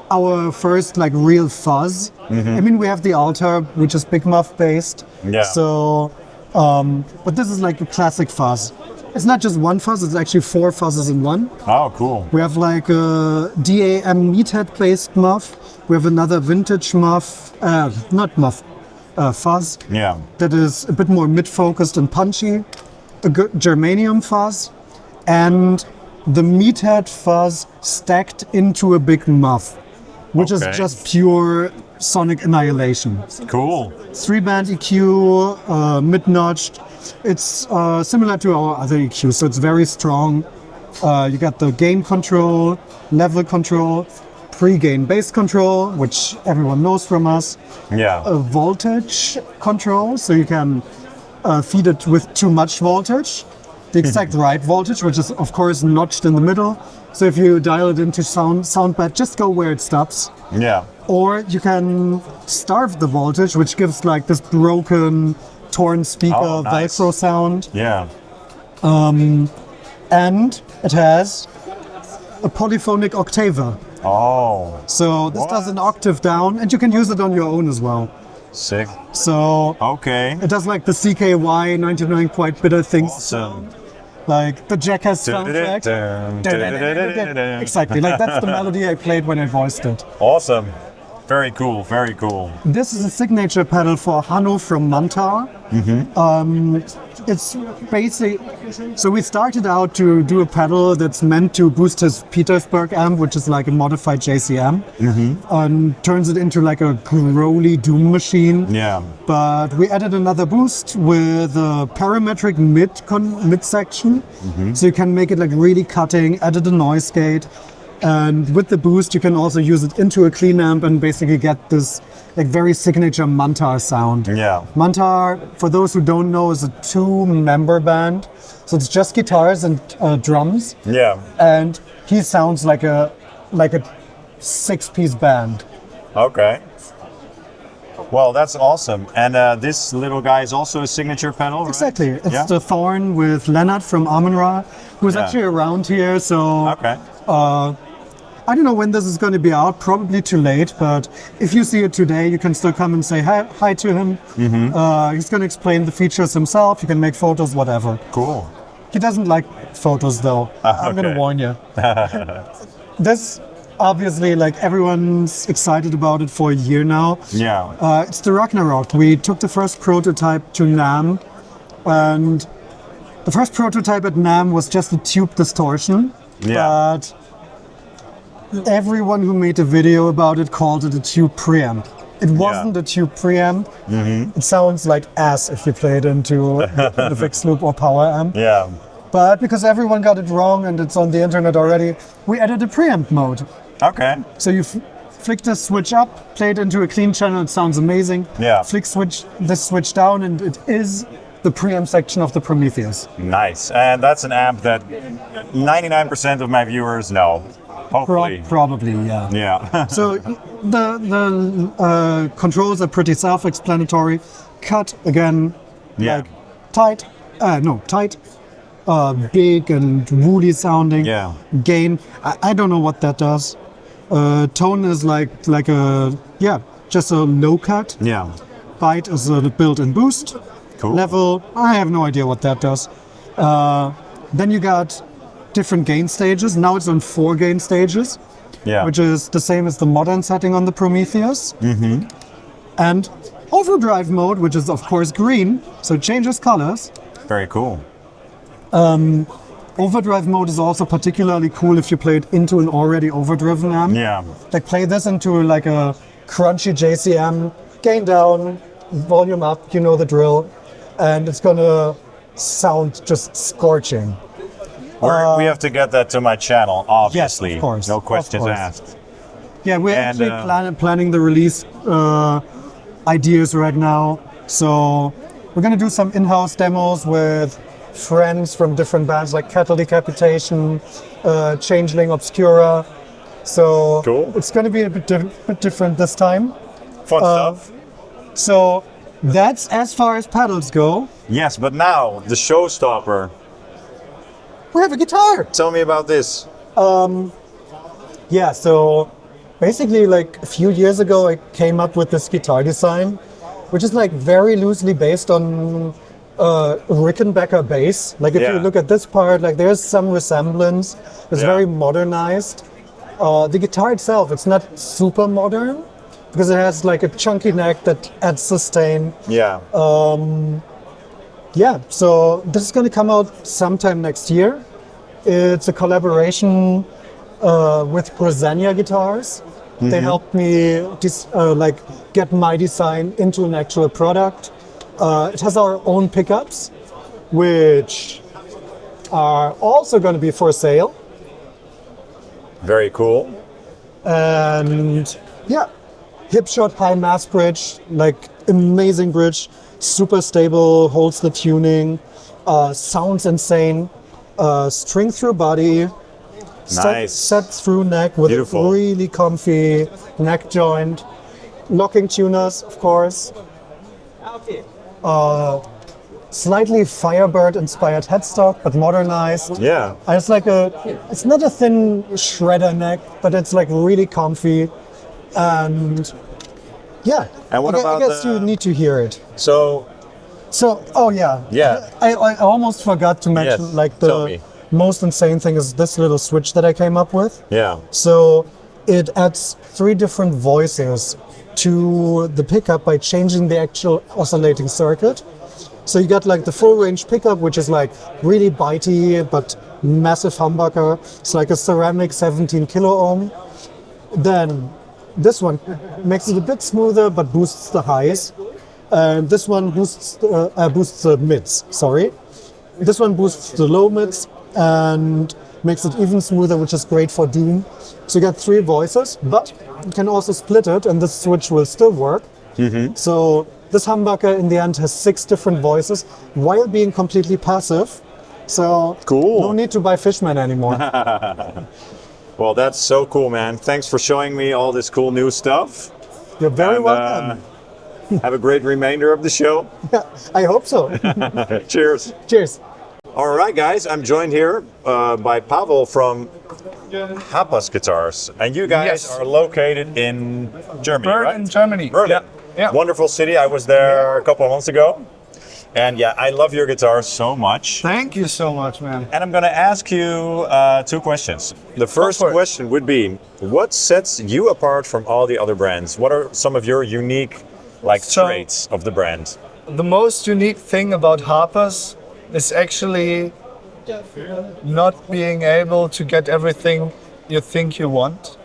our first like real fuzz. I mean, we have the Altar, which is Big Muff based. Yeah. So, but this is like a classic fuzz. It's not just one fuzz, it's actually 4 fuzzes in one. Oh, cool. We have like a DAM meathead based muff. We have another vintage muff, fuzz. Yeah. That is a bit more mid-focused and punchy, a good germanium fuzz, and the meathead fuzz stacked into a big muff, which Okay. is just pure sonic annihilation. Cool. 3-band EQ, mid-notched. It's similar to our other EQs, so it's very strong. You got the gain control, level control, pre-gain bass control, which everyone knows from us. Yeah. A voltage control, so you can feed it with too much voltage. The exact right voltage, which is of course notched in the middle. So if you dial it into soundbed, just go where it stops. Yeah. Or you can starve the voltage, which gives like this broken, torn speaker Oh, nice. Velcro sound. Yeah. And it has a polyphonic octaver. Oh, So this What? does an octave down, and you can use it on your own as well. sick. So Okay. it does like the CKY 99 Quite Bitter things, Awesome. like the Jackass soundtrack. Exactly, like that's the melody I played when I voiced it. Awesome. Very cool. Very cool. This is a signature pedal for Hanno from Mantar. It's basic. So we started out to do a pedal that's meant to boost his Petersburg amp, which is like a modified JCM, and turns it into like a growly doom machine. Yeah. But we added another boost with a parametric mid section, so you can make it like really cutting. Added a noise gate. And with the boost, you can also use it into a clean amp and basically get this like very signature Mantar sound. Yeah. Mantar, for those who don't know, is a 2-member band. So it's just guitars and drums. Yeah. And he sounds like a 6-piece band. Okay. Well, that's awesome. And this little guy is also a signature pedal, right? Exactly. It's Yeah. the Thorn with Leonard from Amon-Ra, who's Yeah. actually around here. So Okay. I don't know when this is going to be out, probably too late, but if you see it today, you can still come and say hi to him. He's going to explain the features himself. You can make photos, whatever. Cool. He doesn't like photos though. I'm going to okay. warn you. This, obviously, like everyone's excited about it for a year now. Yeah. It's the Ragnarok. We took the first prototype to NAMM, and the first prototype at NAMM was just a tube distortion. Yeah. But everyone who made a video about it called it a tube preamp. It wasn't a tube preamp. It sounds like ass if you play it into the fixed loop or power amp. Yeah. But because everyone got it wrong and it's on the internet already, we added a preamp mode. Okay. So you flick the switch up, play it into a clean channel, it sounds amazing. Yeah. Flick this switch down and it is the preamp section of the Prometheus. Nice. And that's an amp that 99% of my viewers know. Hopefully. Probably, yeah. Yeah. So the controls are pretty self-explanatory. Cut, again, Yeah. like tight, big and woolly sounding. Yeah. Gain, I don't know what that does. Tone is like just a low cut. Yeah. Bite is a built-in boost. Cool. Level, I have no idea what that does. Then you got different gain stages. Now it's on 4 gain stages, Yeah. which is the same as the modern setting on the Prometheus. And overdrive mode, which is of course green, so it changes colors. Very cool. Overdrive mode is also particularly cool if you play it into an already overdriven amp. Yeah. Like play this into like a crunchy JCM, gain down, volume up, you know the drill, and it's gonna sound just scorching. We have to get that to my channel, obviously. Yes, of course. No questions Of course. asked. Yeah, we're And, actually planning the release ideas right now. So we're gonna do some in-house demos with friends from different bands like Cattle Decapitation, Changeling Obscura. So Cool. it's gonna be a bit different this time. Fun stuff. So that's as far as pedals go. Yes, but now, the showstopper. We have a guitar. Tell me about this. Yeah, so basically like a few years ago I came up with this guitar design, which is like very loosely based on Rickenbacker bass. Like if Yeah. you look at this part, like there's some resemblance. It's Yeah. very modernized. The guitar itself, it's not super modern because it has like a chunky neck that adds sustain. Yeah. Yeah, so this is going to come out sometime next year. It's a collaboration with Brezania Guitars. They helped me get my design into an actual product. It has our own pickups, which are also going to be for sale. Very cool. And yeah, hip shot high mass bridge, like amazing bridge, super stable, holds the tuning, sounds insane, string through body, Nice. set through neck with Beautiful. a really comfy neck joint, locking tuners, of course. Slightly Firebird inspired headstock, but modernized. Yeah. And it's not a thin shredder neck, but it's like really comfy. And yeah, And what I about guess the- you need to hear it. So, Oh yeah. Yeah. I almost forgot to mention Yes, like tell the me. most insane thing is this little switch that I came up with. yeah. So it adds 3 different voices to the pickup by changing the actual oscillating circuit. So you got like the full range pickup, which is like really bitey but massive humbucker. It's like a ceramic 17 kilo ohm. Then this one makes it a bit smoother but boosts the highs. And this one boosts the mids. Sorry, this one boosts the low mids and makes it even smoother, which is great for Doom. So you got 3 voices, but you can also split it, and this switch will still work. So this humbucker in the end has 6 different voices while being completely passive. So Cool. no need to buy Fishman anymore. Well, that's so cool, man. Thanks for showing me all this cool new stuff. You're very And, welcome. Have a great remainder of the show. I hope so. Cheers. Cheers. All right, guys. I'm joined here by Pavel from Hapas Guitars. And you guys Yes. are located in Germany, Berlin, right? Germany. Berlin. Yeah. Wonderful city. I was there a couple of months ago. And yeah, I love your guitars so much. Thank you so much, man. And I'm going to ask you 2 questions. The first for it. question would be, what sets you apart from all the other brands? What are some of your unique traits of the brand? The most unique thing about Hapas is actually not being able to get everything you think you want.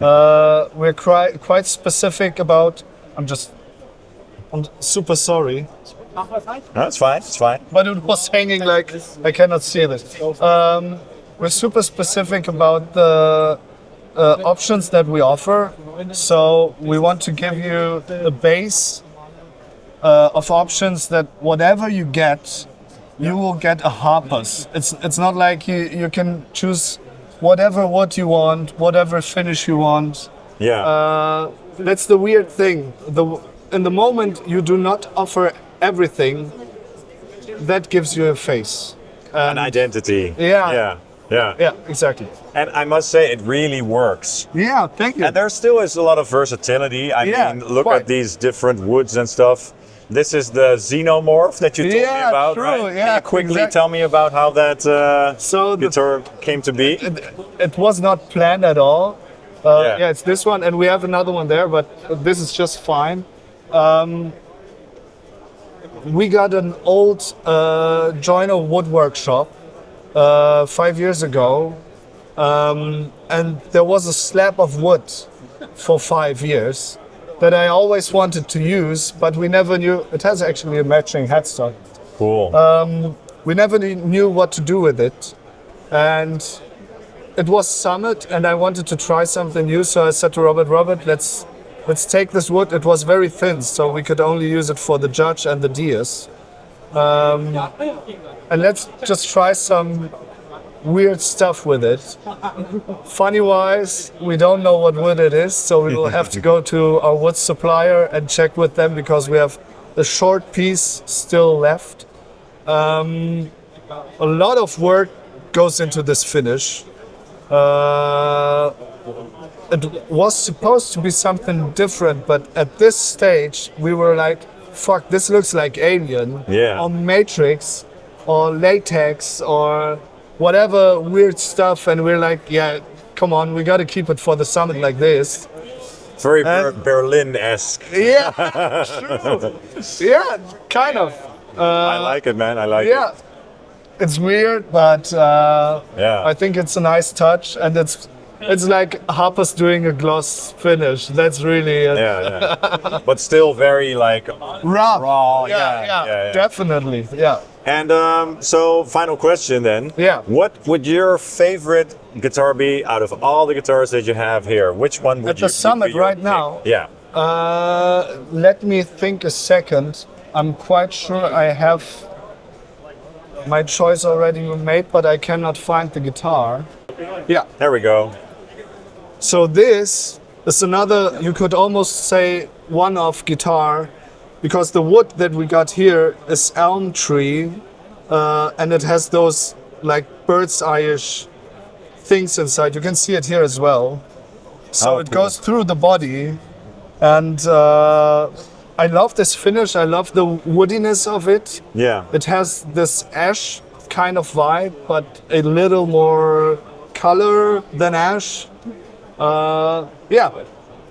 We're quite specific about. I'm super sorry, No, it's fine. It's fine. but it was hanging like I cannot see this. We're super specific about the options that we offer. So we want to give you a base of options that whatever you get, you will get a Hapas. It's not like you can choose whatever wood you want, whatever finish you want. Yeah. That's the weird thing. In the moment you do not offer everything, that gives you a face. An identity. Yeah. Yeah. Yeah. Yeah, exactly. And I must say, it really works. Yeah, thank you. And there still is a lot of versatility. I Yeah, mean, look quite. at these different woods and stuff. This is the xenomorph that you told me Yeah, about, true, right? yeah, Can you quickly exactly. tell me about how that So the- guitar came to be? It was not planned at all. Yeah. Yeah, it's this one, and we have another one there, but this is just fine. We got an old joiner woodwork shop 5 years ago, and there was a slab of wood for 5 years that I always wanted to use, but we never knew. It has actually a matching headstock. Cool. We never knew what to do with it, and it was Summit, and I wanted to try something new. So I said to Robert, let's take this wood. It was very thin, so we could only use it for the judge and the Diaz. And let's just try some weird stuff with it. Funny wise, we don't know what wood it is, so we will have to go to our wood supplier and check with them because we have a short piece still left. A lot of work goes into this finish. It was supposed to be something different, but at this stage we were like, fuck, this looks like Alien Yeah. or Matrix or Latex or whatever weird stuff, and we're like, yeah, come on, we gotta keep it for the Summit like this. Very Berlin-esque. Yeah, true. Yeah, kind of. I like it, man. I like Yeah, it. it's weird, but Yeah. I think it's a nice touch, and it's like Hapas doing a gloss finish. That's really it. Yeah. But still very like raw. Yeah, definitely. Yeah. And so, final question then. Yeah. What would your favorite guitar be out of all the guitars that you have here? Which one would At the Summit right now. Yeah. Let me think a second. I'm quite sure I have my choice already made, but I cannot find the guitar. Yeah. There we go. So this is another, you could almost say, one-off guitar, because the wood that we got here is elm tree, and it has those like bird's eye-ish things inside. You can see it here as well. So it goes through the body, and I love this finish. I love the woodiness of it. Yeah. It has this ash kind of vibe, but a little more color than ash. Yeah,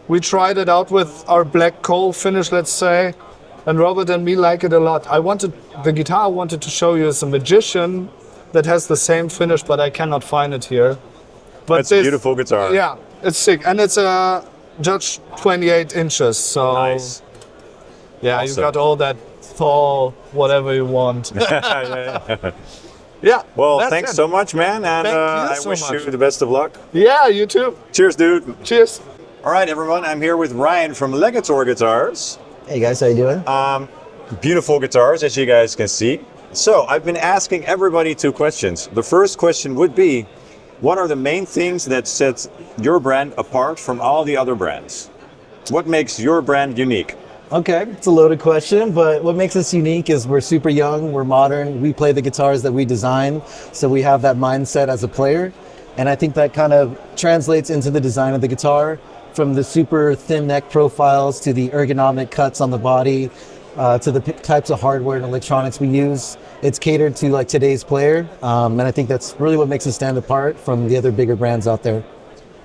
we tried it out with our black coal finish, let's say, and Robert and me like it a lot. The guitar I wanted to show you is a Magician that has the same finish, but I cannot find it here. But It's a beautiful guitar. Yeah, it's sick, and it's a Judge 28 inches, so Nice. yeah, Awesome. you got all that tall, whatever you want. Yeah. Well, that's thanks it. so much, man. And Thank you I so wish much. you the best of luck. Yeah, you too. Cheers, dude. Cheers. All right, everyone. I'm here with Ryan from Legator Guitars. Hey guys, how you doing? Beautiful guitars, as you guys can see. So I've been asking everybody 2 questions. The first question would be, what are the main things that set your brand apart from all the other brands? What makes your brand unique? Okay, it's a loaded question, but what makes us unique is we're super young, we're modern, we play the guitars that we design, so we have that mindset as a player, and I think that kind of translates into the design of the guitar, from the super thin neck profiles to the ergonomic cuts on the body, to the types of hardware and electronics we use. It's catered to like today's player, and I think that's really what makes us stand apart from the other bigger brands out there.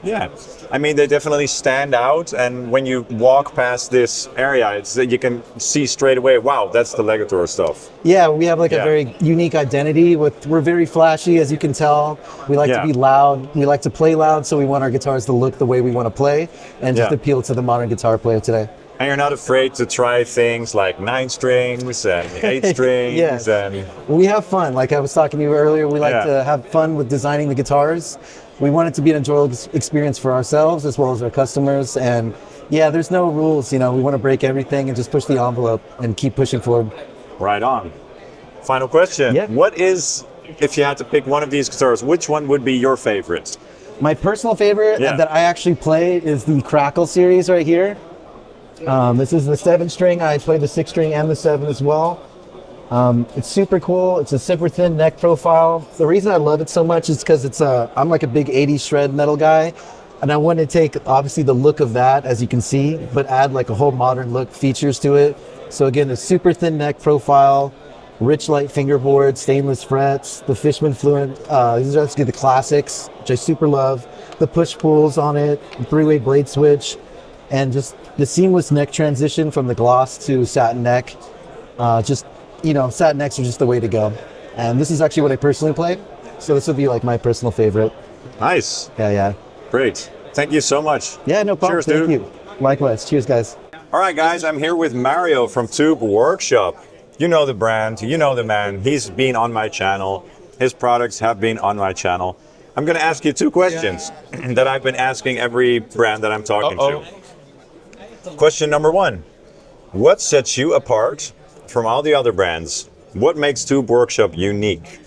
Yeah, I mean they definitely stand out, and when you walk past this area, you can see straight away. Wow, that's the Legator stuff. Yeah, we have like a Yeah. very unique identity. We're very flashy, as you can tell. We like Yeah. to be loud. We like to play loud, so we want our guitars to look the way we want to play and just Yeah. appeal to the modern guitar player today. And you're not afraid to try things like 9 strings and 8 strings. Yes. And We have fun. Like I was talking to you earlier, we like Yeah. to have fun with designing the guitars. We want it to be an enjoyable experience for ourselves as well as our customers. And yeah, there's no rules. You know, we want to break everything and just push the envelope and keep pushing forward. right on. Final question. Yeah. What is, if you had to pick one of these guitars, which one would be your favorite? My personal favorite Yeah. that I actually play is the Crackle series right here. This is the 7-string. I play the 6-string and the 7 as well. It's super cool. It's a super thin neck profile. The reason I love it so much is because I'm like a big 80s shred metal guy, and I want to take obviously the look of that, as you can see, but add like a whole modern look features to it. So again, a super thin neck profile, rich light fingerboard, stainless frets, the Fishman Fluent. These are actually the classics, which I super love. The push pulls on it, 3-way blade switch, and just the seamless neck transition from the gloss to satin neck. Satin necks are just the way to go. And this is actually what I personally play. So this would be like my personal favorite. Nice. Yeah. Great. Thank you so much. Yeah, no problem. Cheers, Thank dude. you. Likewise. Cheers, guys. All right, guys, I'm here with Mario from Tube Workshop. You know the brand, you know the man. He's been on my channel. His products have been on my channel. I'm going to ask you 2 questions that I've been asking every brand that I'm talking to. Question number 1. What sets you apart from all the other brands? What makes Tube Workshop unique?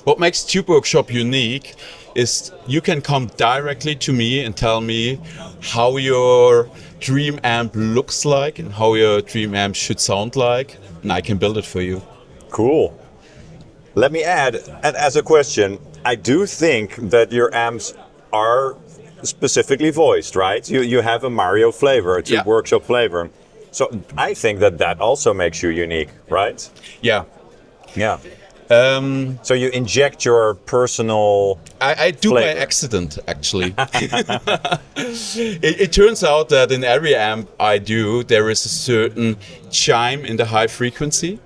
What makes Tube Workshop unique is you can come directly to me and tell me how your dream amp looks like and how your dream amp should sound like, and I can build it for you. Cool. Let me add, and as a question, I do think that your amps are specifically voiced, right? You have a Mario flavor, a Tube Workshop flavor. So I think that also makes you unique, right? Yeah. Yeah. So you inject your personal I do flavor. by accident, actually. It turns out that in every amp I do, there is a certain chime in the high frequency.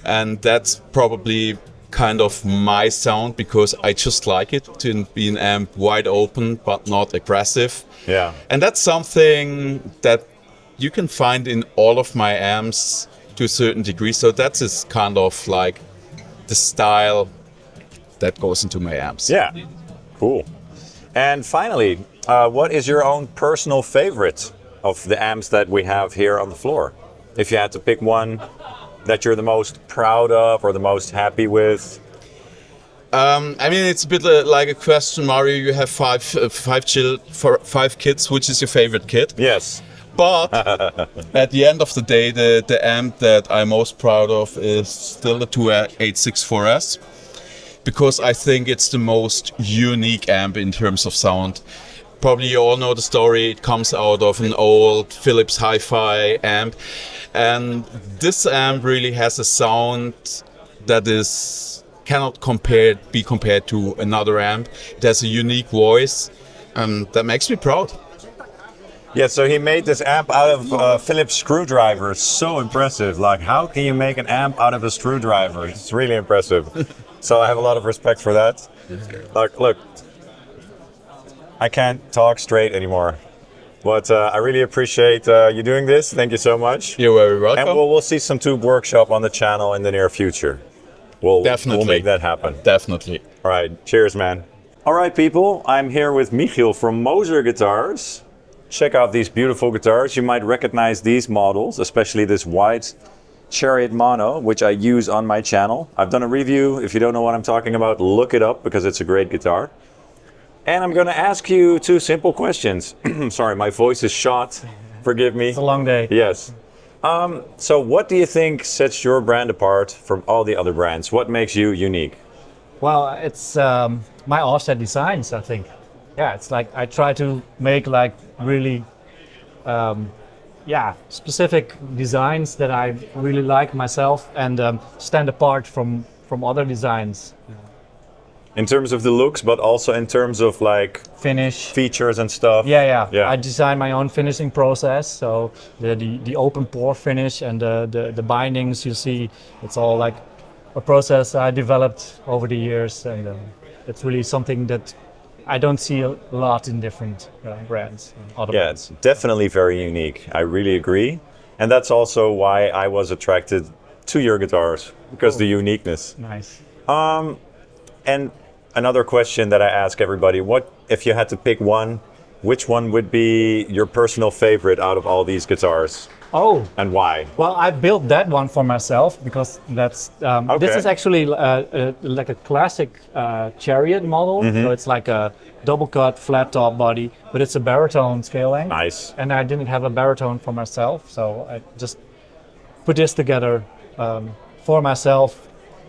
And that's probably kind of my sound because I just like it to be an amp wide open but not aggressive. Yeah. And that's something that you can find in all of my amps to a certain degree. So that is kind of like the style that goes into my amps. Yeah. Cool. And finally, what is your own personal favorite of the amps that we have here on the floor? If you had to pick one that you're the most proud of or the most happy with? I mean, it's a bit like a question, Mario. You have five kids. Which is your favorite kid? Yes. But at the end of the day, the amp that I'm most proud of is still the 2864S, because I think it's the most unique amp in terms of sound. Probably you all know the story. It comes out of an old Philips hi-fi amp, and this amp really has a sound that cannot be compared to another amp. It has a unique voice, and that makes me proud. Yeah, so he made this amp out of Philips screwdriver. So impressive. Like, how can you make an amp out of a screwdriver? It's really impressive. So I have a lot of respect for that. Look, I can't talk straight anymore. But I really appreciate you doing this. Thank you so much. You're very welcome. And we'll see some Tube Workshop on the channel in the near future. We'll make that happen. Definitely. All right, cheers, man. All right, people, I'm here with Michiel from Mozer Guitars. Check out these beautiful guitars. You might recognize these models, especially this white Chariot Mono, which I use on my channel. I've done a review. If you don't know what I'm talking about, look it up because it's a great guitar. And I'm going to ask you 2 simple questions. Sorry, my voice is shot. Forgive me. It's a long day. Yes. So what do you think sets your brand apart from all the other brands? What makes you unique? Well, it's my offset designs, I think. Yeah, it's like I try to make like really specific designs that I really like myself and stand apart from other designs. In terms of the looks, but also in terms of like Finish. features and stuff. Yeah. I designed my own finishing process. So the open pore finish and the bindings you see, it's all like a process I developed over the years, and it's really something that I don't see a lot in different brands. Other Yeah, brands. it's definitely very unique. I really agree. And that's also why I was attracted to your guitars, because the uniqueness. Nice. And another question that I ask everybody, what if you had to pick one, which one would be your personal favorite out of all these guitars? Oh. And why? Well, I built that one for myself because that's this is actually like a classic Chariot model. So it's like a double cut flat top body, but it's a baritone scale length. Nice. And I didn't have a baritone for myself, so I just put this together for myself,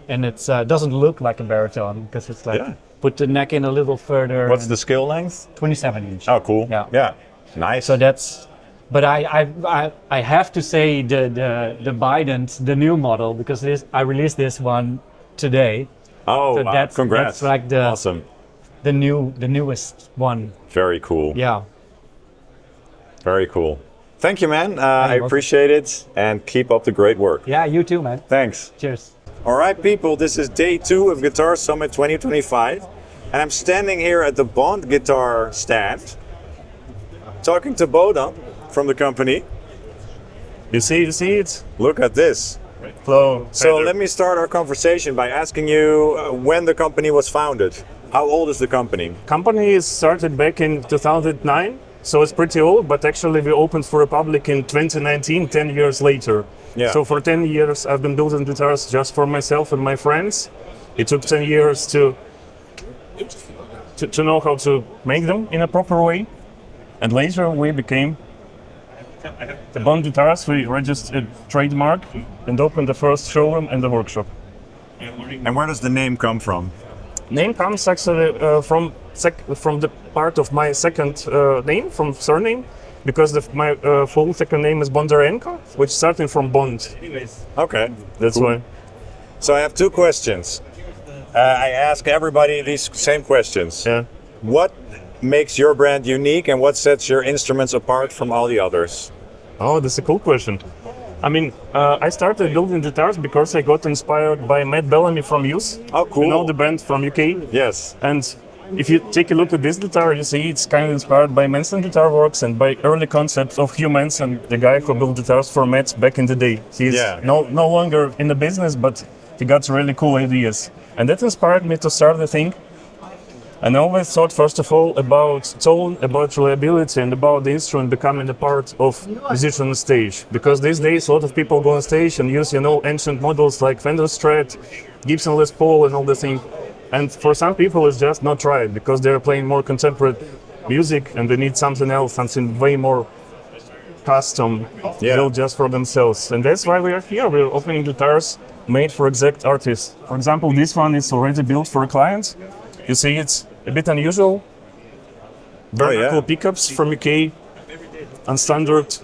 and it doesn't look like a baritone because it's like put the neck in a little further. What's the scale length? 27 inch. Oh, cool. Yeah. Yeah. Nice. So that's. But I have to say the Bident, the new model, because I released this one today. Oh, so wow. Congrats. that's like awesome. The newest one. Very cool. Yeah. Very cool. Thank you, man. I appreciate it, and keep up the great work. Yeah, you too, man. Thanks. Cheers. All right, people, this is day 2 of Guitar Summit 2025, and I'm standing here at the Bond guitar stand, talking to Boda from the company. You see it? Look at this. So let me start our conversation by asking you when the company was founded. How old is the company? Company is started back in 2009, so it's pretty old, but actually we opened for the public in 2019, 10 years later. Yeah. So for 10 years I've been building guitars just for myself and my friends. It took 10 years to know how to make them in a proper way. And later we became the Bond Guitars. We registered trademark and opened the first showroom and the workshop. And where does the name come from? Name comes actually from the part of my second name, from surname, because my full second name is Bondarenko, which starting from Bond. Okay. That's cool. why. So I have 2 questions. I ask everybody these same questions. Yeah. What makes your brand unique, and what sets your instruments apart from all the others? Oh, that's a cool question. I mean, I started building guitars because I got inspired by Matt Bellamy from Muse. Oh, cool. You know the band from UK? Yes. And if you take a look at this guitar, you see it's kind of inspired by Manson Guitar Works and by early concepts of Hugh Manson, the guy who built guitars for Matt back in the day. He's no longer in the business, but he got really cool ideas. And that inspired me to start the thing. And I always thought, first of all, about tone, about reliability, and about the instrument becoming a part of musician on stage. Because these days, a lot of people go on stage and use, ancient models like Fender Strat, Gibson Les Paul, and all the thing. And for some people, it's just not right, because they're playing more contemporary music, and they need something else, something way more custom, built just for themselves. And that's why we are here. We're opening guitars made for exact artists. For example, this one is already built for a client. You see, it's a bit unusual. Very cool pickups from UK, unstandard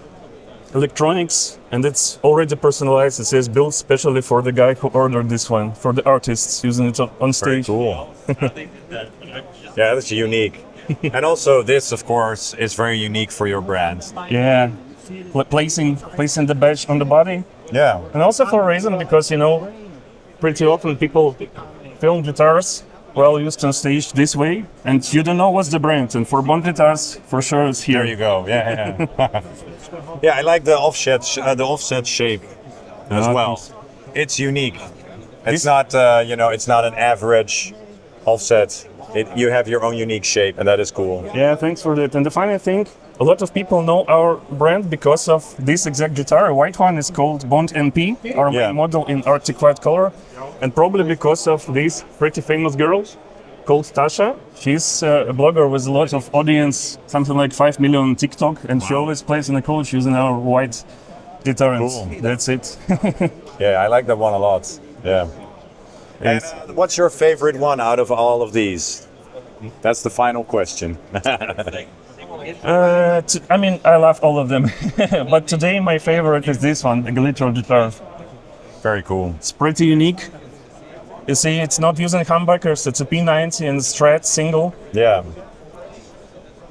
electronics, and it's already personalized. It says built specially for the guy who ordered this one, for the artists using it on stage. Very cool. Yeah, that's unique. And also this, of course, is very unique for your brand. Yeah, placing the badge on the body. Yeah. And also for a reason, because, pretty often people film guitars well used on stage this way, and you don't know what's the brand. And for Bond guitars, for sure, it's here. There you go. Yeah. Yeah, I like the offset shape as well. It's unique. It's not, it's not an average offset. You have your own unique shape, and that is cool. Yeah, thanks for that. And the funny thing, a lot of people know our brand because of this exact guitar. A white one is called Bond MP, our main model in Arctic white color, and probably because of this pretty famous girl called Tasha. She's a blogger with a lot of audience, something like 5 million on TikTok, and she always plays in the coach using our white guitar. Cool. That's it. Yeah, I like that one a lot. Yeah. And what's your favorite one out of all of these? That's the final question. I love all of them, but today my favorite is this one, a glitter guitar. Very cool. It's pretty unique. You see, it's not using humbuckers, it's a P90 and Strat single. Yeah.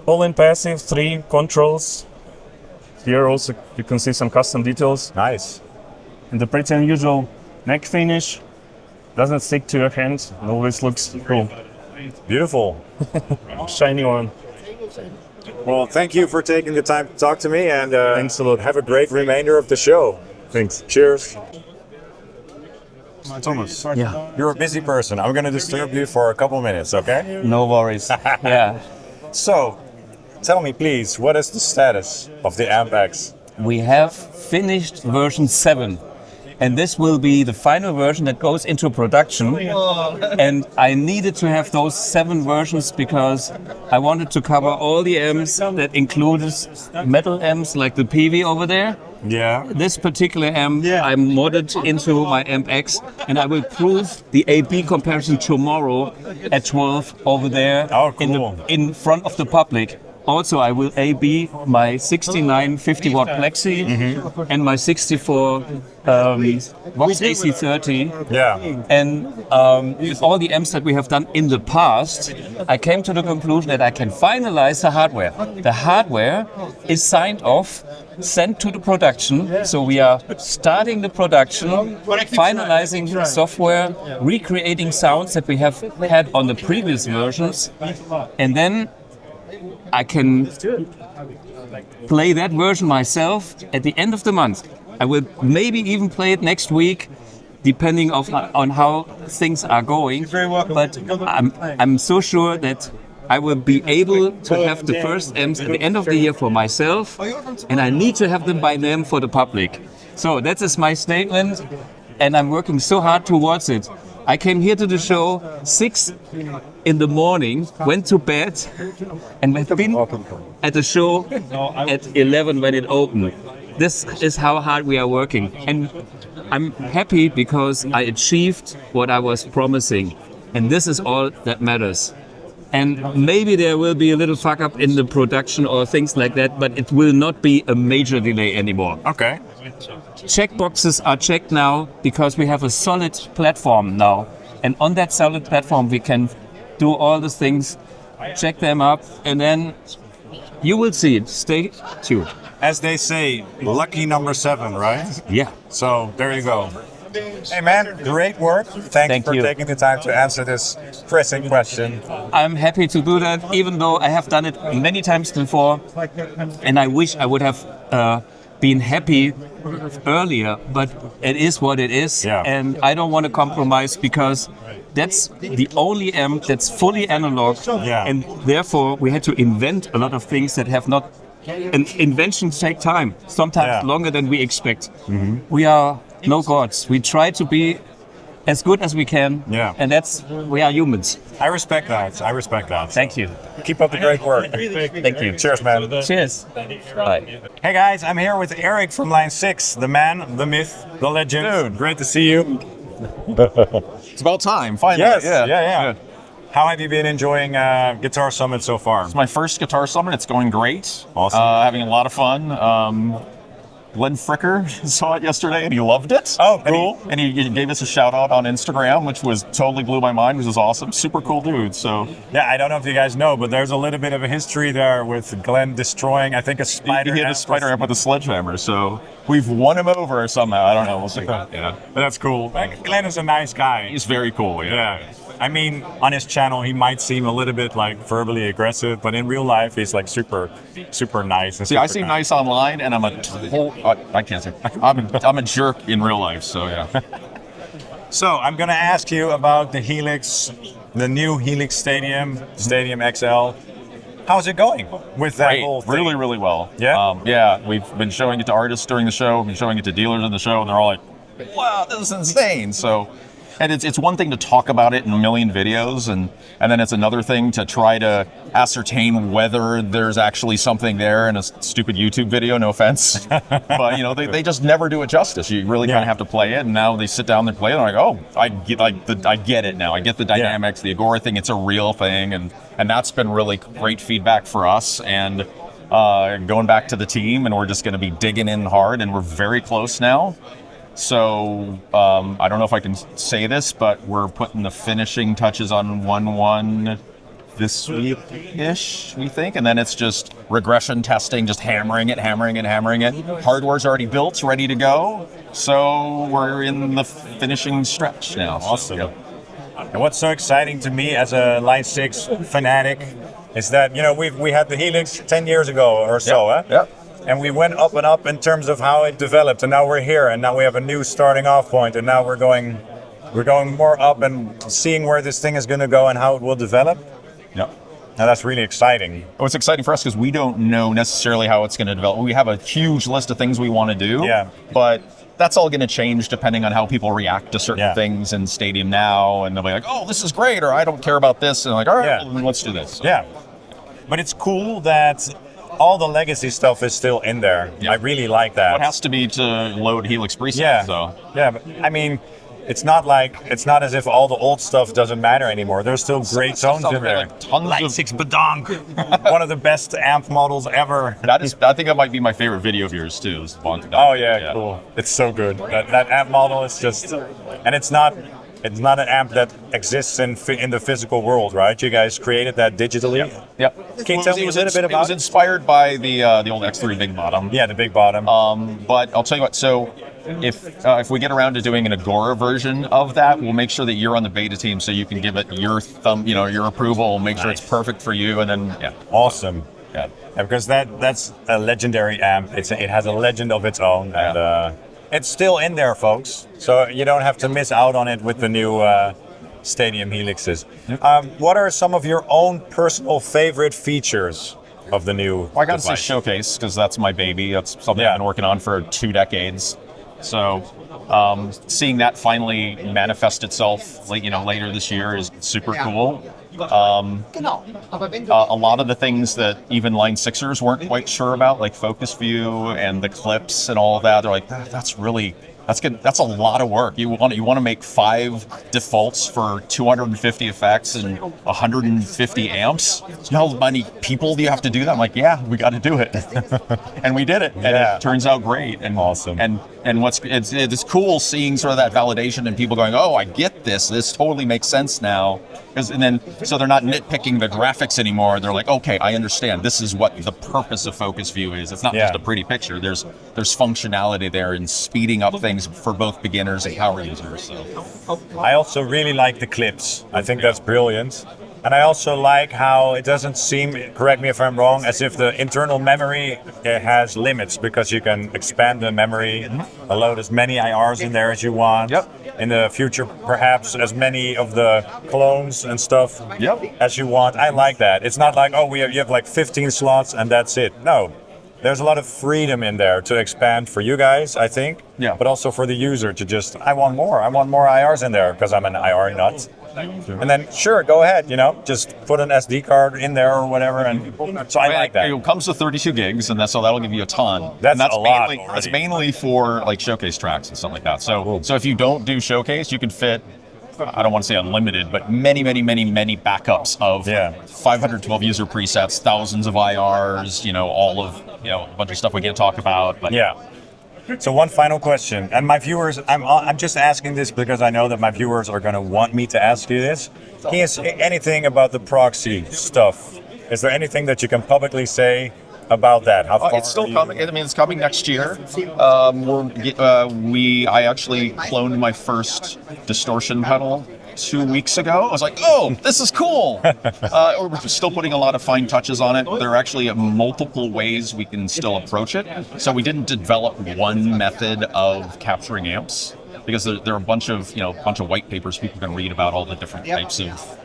All in passive, 3 controls. Here also you can see some custom details. Nice. And the pretty unusual neck finish. Doesn't stick to your hand, it always looks cool. Beautiful. Shiny one. Well, thank you for taking the time to talk to me, and thanks a lot. Have a great remainder of the show. Thanks. Cheers. Thomas, you're a busy person. I'm going to disturb you for a couple minutes, okay? No worries. Yeah. So, tell me please, what is the status of the AmpX? We have finished version 7. And this will be the final version that goes into production. And I needed to have those 7 versions because I wanted to cover all the amps that included metal amps like the PV over there. Yeah. This particular amp I modded into my AmpX, and I will prove the AB comparison tomorrow at 12 over there in front of the public. Also, I will AB my 69 50 watt Plexi and my 64 Vox AC30. Yeah. And with all the amps that we have done in the past, I came to the conclusion that I can finalize the hardware. The hardware is signed off, sent to the production. So we are starting the production, finalizing software, recreating sounds that we have had on the previous versions, and then I can play that version myself at the end of the month. I will maybe even play it next week, depending on how things are going. But I'm so sure that I will be able to have the first amps at the end of the year for myself, and I need to have them by then for the public. So that is my statement, and I'm working so hard towards it. I came here to the show 6 in the morning, went to bed, and have been at the show at 11 when it opened. This is how hard we are working. And I'm happy because I achieved what I was promising. And this is all that matters. And maybe there will be a little fuck up in the production or things like that, but it will not be a major delay anymore. Okay. Checkboxes are checked now because we have a solid platform now. And on that solid platform, we can do all the things, check them up, and then you will see it. Stay tuned. As they say, lucky number 7, right? Yeah. So there you go. Hey man, great work. Thanks for taking the time to answer this pressing question. I'm happy to do that, even though I have done it many times before, and I wish I would have been happy earlier, but it is what it is, and I don't want to compromise because that's the only amp that's fully analog, and therefore we had to invent a lot of things that have not. And inventions take time, sometimes longer than we expect. We are no gods. We try to be as good as we can, and we are humans. I respect that. I respect that. Thank you. Keep up the great work. Thank you. Cheers, man. Cheers. Bye. Hey guys, I'm here with Eric from Line 6, the man, the myth, the legend. Dude, great to see you. It's about time, finally. Yes, yeah. How have you been enjoying Guitar Summit so far? It's my first Guitar Summit. It's going great. Awesome. Having a lot of fun. Glenn Fricker saw it yesterday and he loved it. Oh, cool. And he gave us a shout out on Instagram, which was totally blew my mind, which was awesome. Super cool dude. So yeah, I don't know if you guys know, but there's a little bit of a history there with Glenn destroying, I think, a spider. He hit a spider amp with a sledgehammer. So we've won him over somehow. I don't know. We'll see. Yeah, but that's cool. Glenn is a nice guy. He's very cool. Yeah. I mean, on his channel, he might seem a little bit like verbally aggressive, but in real life, he's like super nice. And see, I seem nice online, and I'm I can't say. I'm a jerk in real life. So yeah. So I'm gonna ask you about the Helix, the new Helix Stadium XL. How's it going with that whole thing? Really, really well. Yeah? Yeah, we've been showing it to artists during the show, we've been showing it to dealers in the show, and they're all like, wow, this is insane. So, and it's one thing to talk about it in a million videos, and then it's another thing to try to ascertain whether there's actually something there in a stupid YouTube video, no offense. But, you know, they just never do it justice. You really kind of have to play it, and now they sit down and play it, and they're like, oh, I get it now. I get the dynamics, the Agora thing, it's a real thing, and that's been really great feedback for us, and going back to the team, and we're just going to be digging in hard, and we're very close now. So I don't know if I can say this, but we're putting the finishing touches on 1.1 this week-ish, we think, and then it's just regression testing, just hammering it. Hardware's already built, ready to go, so we're in the finishing stretch now. Awesome. Yep. And what's so exciting to me as a Line 6 fanatic is that, you know, we had the Helix 10 years ago or so, Yep. And we went up and up in terms of how it developed, and now we're here, and now we have a new starting off point, and now we're going more up and seeing where this thing is going to go and how it will develop. Yep. Now that's really exciting. Oh, it's exciting for us because we don't know necessarily how it's going to develop. We have a huge list of things we want to do, but that's all going to change depending on how people react to certain things in Stadium now, and they'll be like, "Oh, this is great," or "I don't care about this," and like, "All right, well, then let's do this." Yeah, but it's cool that all the legacy stuff is still in there. I really like that. It has to be to load Helix presets. Yeah, so. Yeah, but I mean, it's not as if all the old stuff doesn't matter anymore. There's still great tones in there. Like tons Line 6 Badonk, one of the best amp models ever. I think that might be my favorite video of yours too. Is the Badonk. Oh yeah, cool. It's so good. That amp model is just, and it's not an amp that exists in the physical world, right? You guys created that digitally. Yep. Can you tell me a little bit about it? It was inspired by the old X3 Big Bottom. Yeah, the Big Bottom. But I'll tell you what. So if we get around to doing an Agora version of that, we'll make sure that you're on the beta team, so you can give it your your approval, make sure it's perfect for you, and then Awesome. Yeah. Because that's a legendary amp. It has a legend of its own, and it's still in there, folks. So you don't have to miss out on it with the new Stadium Helixes. What are some of your own personal favorite features of the new Well, I got to say device? Showcase, because that's my baby. That's something I've been working on for 2 decades. So seeing that finally manifest itself, later this year is super cool. A lot of the things that even Line 6ers weren't quite sure about, like focus view and the clips and all of that, they're like, that's good. That's a lot of work. You want to make 5 defaults for 250 effects and 150 amps. You know how many people do you have to do that? I'm like, yeah, we got to do it, and we did it, and it turns out great and awesome. And it's cool seeing sort of that validation and people going, oh, I get this. This totally makes sense now. So they're not nitpicking the graphics anymore. They're like, okay, I understand. This is what the purpose of focus view is. It's not just a pretty picture. There's functionality there in speeding up things for both beginners and power users. So. I also really like the clips. I think that's brilliant. And I also like how it doesn't seem, correct me if I'm wrong, as if the internal memory has limits, because you can expand the memory, load as many IRs in there as you want. In the future, perhaps as many of the clones and stuff as you want. I like that. It's not like, you have like 15 slots and that's it. No. There's a lot of freedom in there to expand for you guys, I think, but also for the user to just, I want more IRs in there because I'm an IR nut. And then, sure, go ahead, just put an SD card in there or whatever. And so I like that. It comes to 32 gigs, and so that'll give you a ton. That's a lot. That's mainly for like showcase tracks and stuff like that. So if you don't do showcase, you can fit, I don't want to say unlimited, but many backups of 512 user presets, thousands of IRs, all of a bunch of stuff we can't talk about. But So one final question, and my viewers, I'm just asking this because I know that my viewers are going to want me to ask you this. Can you say anything about the proxy stuff? Is there anything that you can publicly say about that? How far it's still coming. I mean, it's coming next year. I actually cloned my first distortion pedal 2 weeks ago. I was like, oh, this is cool. We're still putting a lot of fine touches on it. There are actually multiple ways we can still approach it. So we didn't develop one method of capturing amps, because there are a bunch of white papers people can read about all the different types of,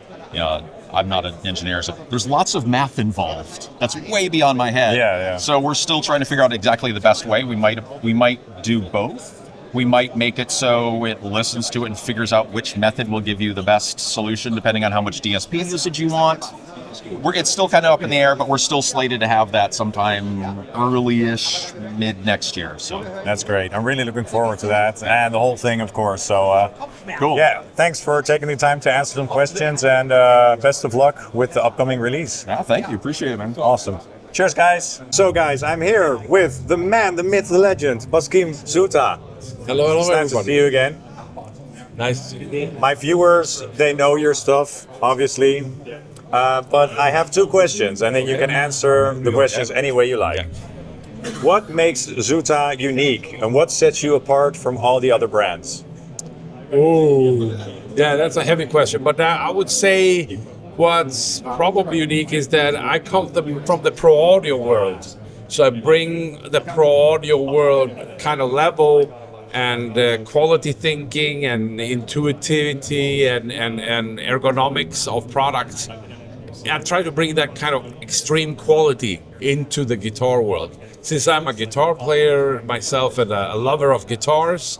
I'm not an engineer, so there's lots of math involved. That's way beyond my head. So we're still trying to figure out exactly the best way. We might do both. We might make it so it listens to it and figures out which method will give you the best solution depending on how much DSP usage you want. It's still kind of up in the air, but we're still slated to have that sometime early-ish, mid next year. So that's great. I'm really looking forward to that, and the whole thing, of course. So cool. Yeah, thanks for taking the time to answer some questions, and best of luck with the upcoming release. Thank you. Appreciate it, man. Awesome. Cheers, guys. So, guys, I'm here with the man, the myth, the legend, Baskim Zuta. Hello, hello, It's nice everybody. to see you again. Nice. My viewers, they know your stuff, obviously. But I have two questions, and then you can answer the questions any way you like. What makes Zuta unique, and what sets you apart from all the other brands? Oh, yeah, that's a heavy question. But I would say what's probably unique is that I come from the pro audio world. So I bring the pro audio world kind of level and quality thinking and intuitivity and ergonomics of products. I try to bring that kind of extreme quality into the guitar world. Since I'm a guitar player myself and a lover of guitars,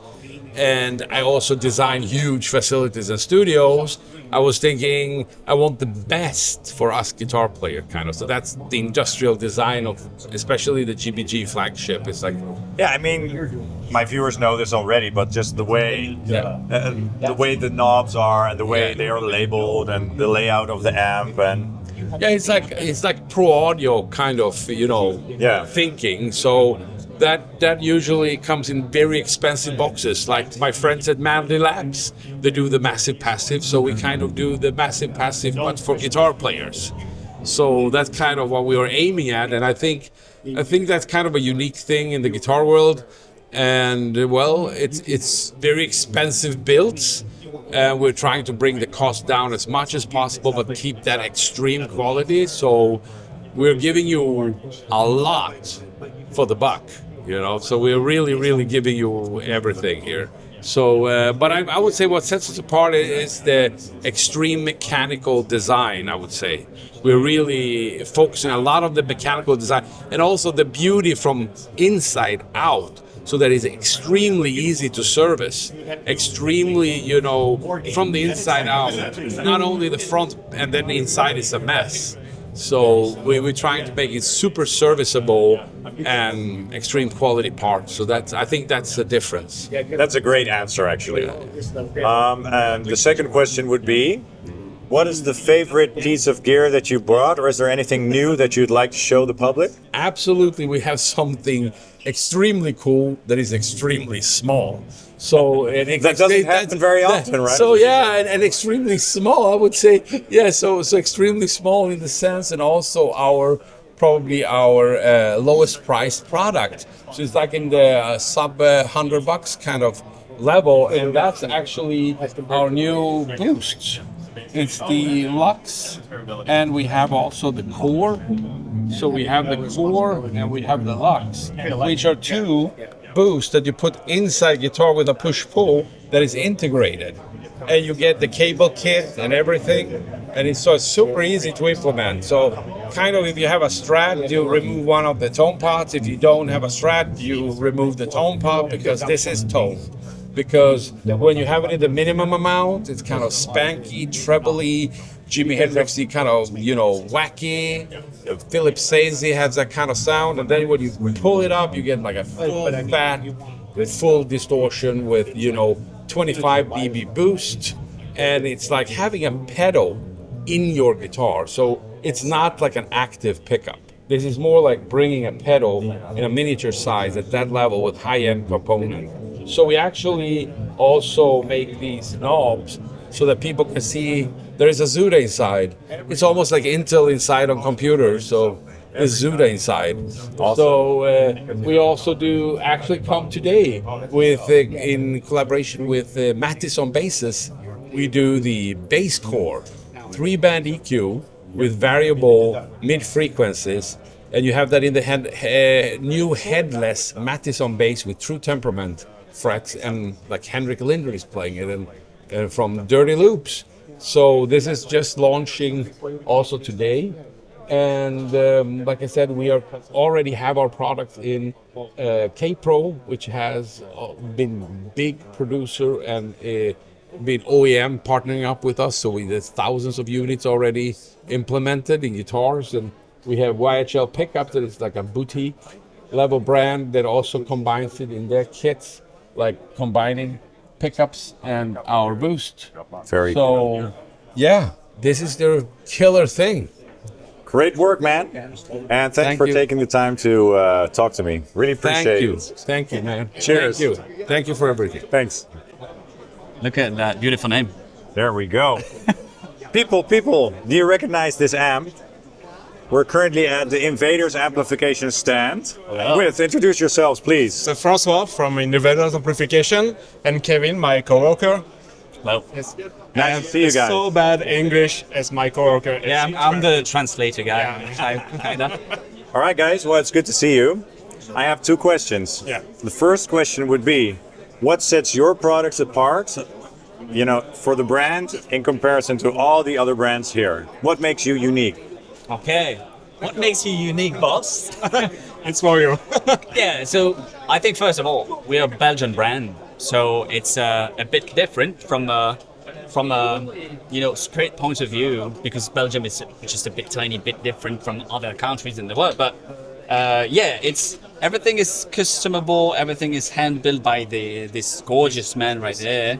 and I also design huge facilities and studios, I was thinking I want the best for us guitar player kind of. So that's the industrial design of especially the GBG flagship. It's like, yeah, I mean, my viewers know this already, but just the way the knobs are and the way they are labeled and the layout of the amp and yeah, it's like pro audio kind of thinking. So that usually comes in very expensive boxes. Like my friends at Manly Labs, they do the massive passive. So we kind of do the massive passive, but for guitar players. So that's kind of what we are aiming at, and I think that's kind of a unique thing in the guitar world. And well, it's very expensive builds. We're trying to bring the cost down as much as possible, but keep that extreme quality. So we're giving you a lot for the buck, So we're really, really giving you everything here. So, but I would say what sets us apart is the extreme mechanical design, I would say. We're really focusing a lot on the mechanical design and also the beauty from inside out. So that is extremely easy to service, extremely, from the inside out. Not only the front and then the inside is a mess. So we're trying to make it super serviceable and extreme quality parts. So I think that's the difference. That's a great answer, actually. And the second question would be, what is the favorite piece of gear that you brought, or is there anything new that you'd like to show the public? Absolutely, we have something extremely cool that is extremely small. So that doesn't happen very often, right? So yeah, and extremely small, I would say. Yeah, so extremely small in the sense, and also probably our lowest priced product. So it's like in the sub $100 kind of level, and that's actually our new Boost. It's the Lux, and we have also the Core. So we have the Core and we have the Lux, which are two boosts that you put inside guitar with a push-pull that is integrated. And you get the cable kit and everything, and it's so super easy to implement. So kind of if you have a Strat, you remove one of the tone pots. If you don't have a Strat, you remove the tone pot because this is tone. Because when you have it in the minimum amount, it's kind of spanky, trebly, Jimi Hendrixy kind of, wacky. Philip Sazy has that kind of sound, and then when you pull it up, you get like a full fat with full distortion with 25 dB boost, and it's like having a pedal in your guitar. So it's not like an active pickup. This is more like bringing a pedal in a miniature size at that level with high-end component. So we actually also make these knobs so that people can see there is a Zuta inside. It's almost like Intel inside on computers, so there's Zuta inside. Awesome. So we also do actually come today with, in collaboration with Mattis on basses, we do the bass core, 3-band EQ with variable mid-frequencies. And you have that in the new headless Mattis on bass with true temperament frets, and like Henrik Linder is playing it, and from Dirty Loops. So this is just launching also today, and like I said, we already have our product in K-Pro, which has been big producer and been OEM partnering up with us. So there's thousands of units already implemented in guitars, and we have YHL pickups that is like a boutique level brand that also combines it in their kits, like combining pickups and our boost. Very cool. Yeah, this is their killer thing. Great work, man. And thanks for taking the time to talk to me. Really appreciate it. Thank you, man. Cheers. Thank you. Thank you for everything. Thanks. Look at that beautiful name. There we go. People, do you recognize this amp? We're currently at the Invaders amplification stand. Introduce yourselves, please. So Francois from Invaders Amplification and Kevin, my coworker. Hello. Yes. Nice to see you guys. So bad English as my coworker. Yeah, I'm the translator guy. Kinda. All right, guys. Well, it's good to see you. I have two questions. Yeah. The first question would be, what sets your products apart, for the brand in comparison to all the other brands here? What makes you unique? Okay. What makes you unique, boss? It's for you. Yeah, so I think first of all, we are a Belgian brand, so it's a bit different from a spirit point of view, because Belgium is just a tiny bit different from other countries in the world. But it's everything is customable, everything is hand built by this gorgeous man right there.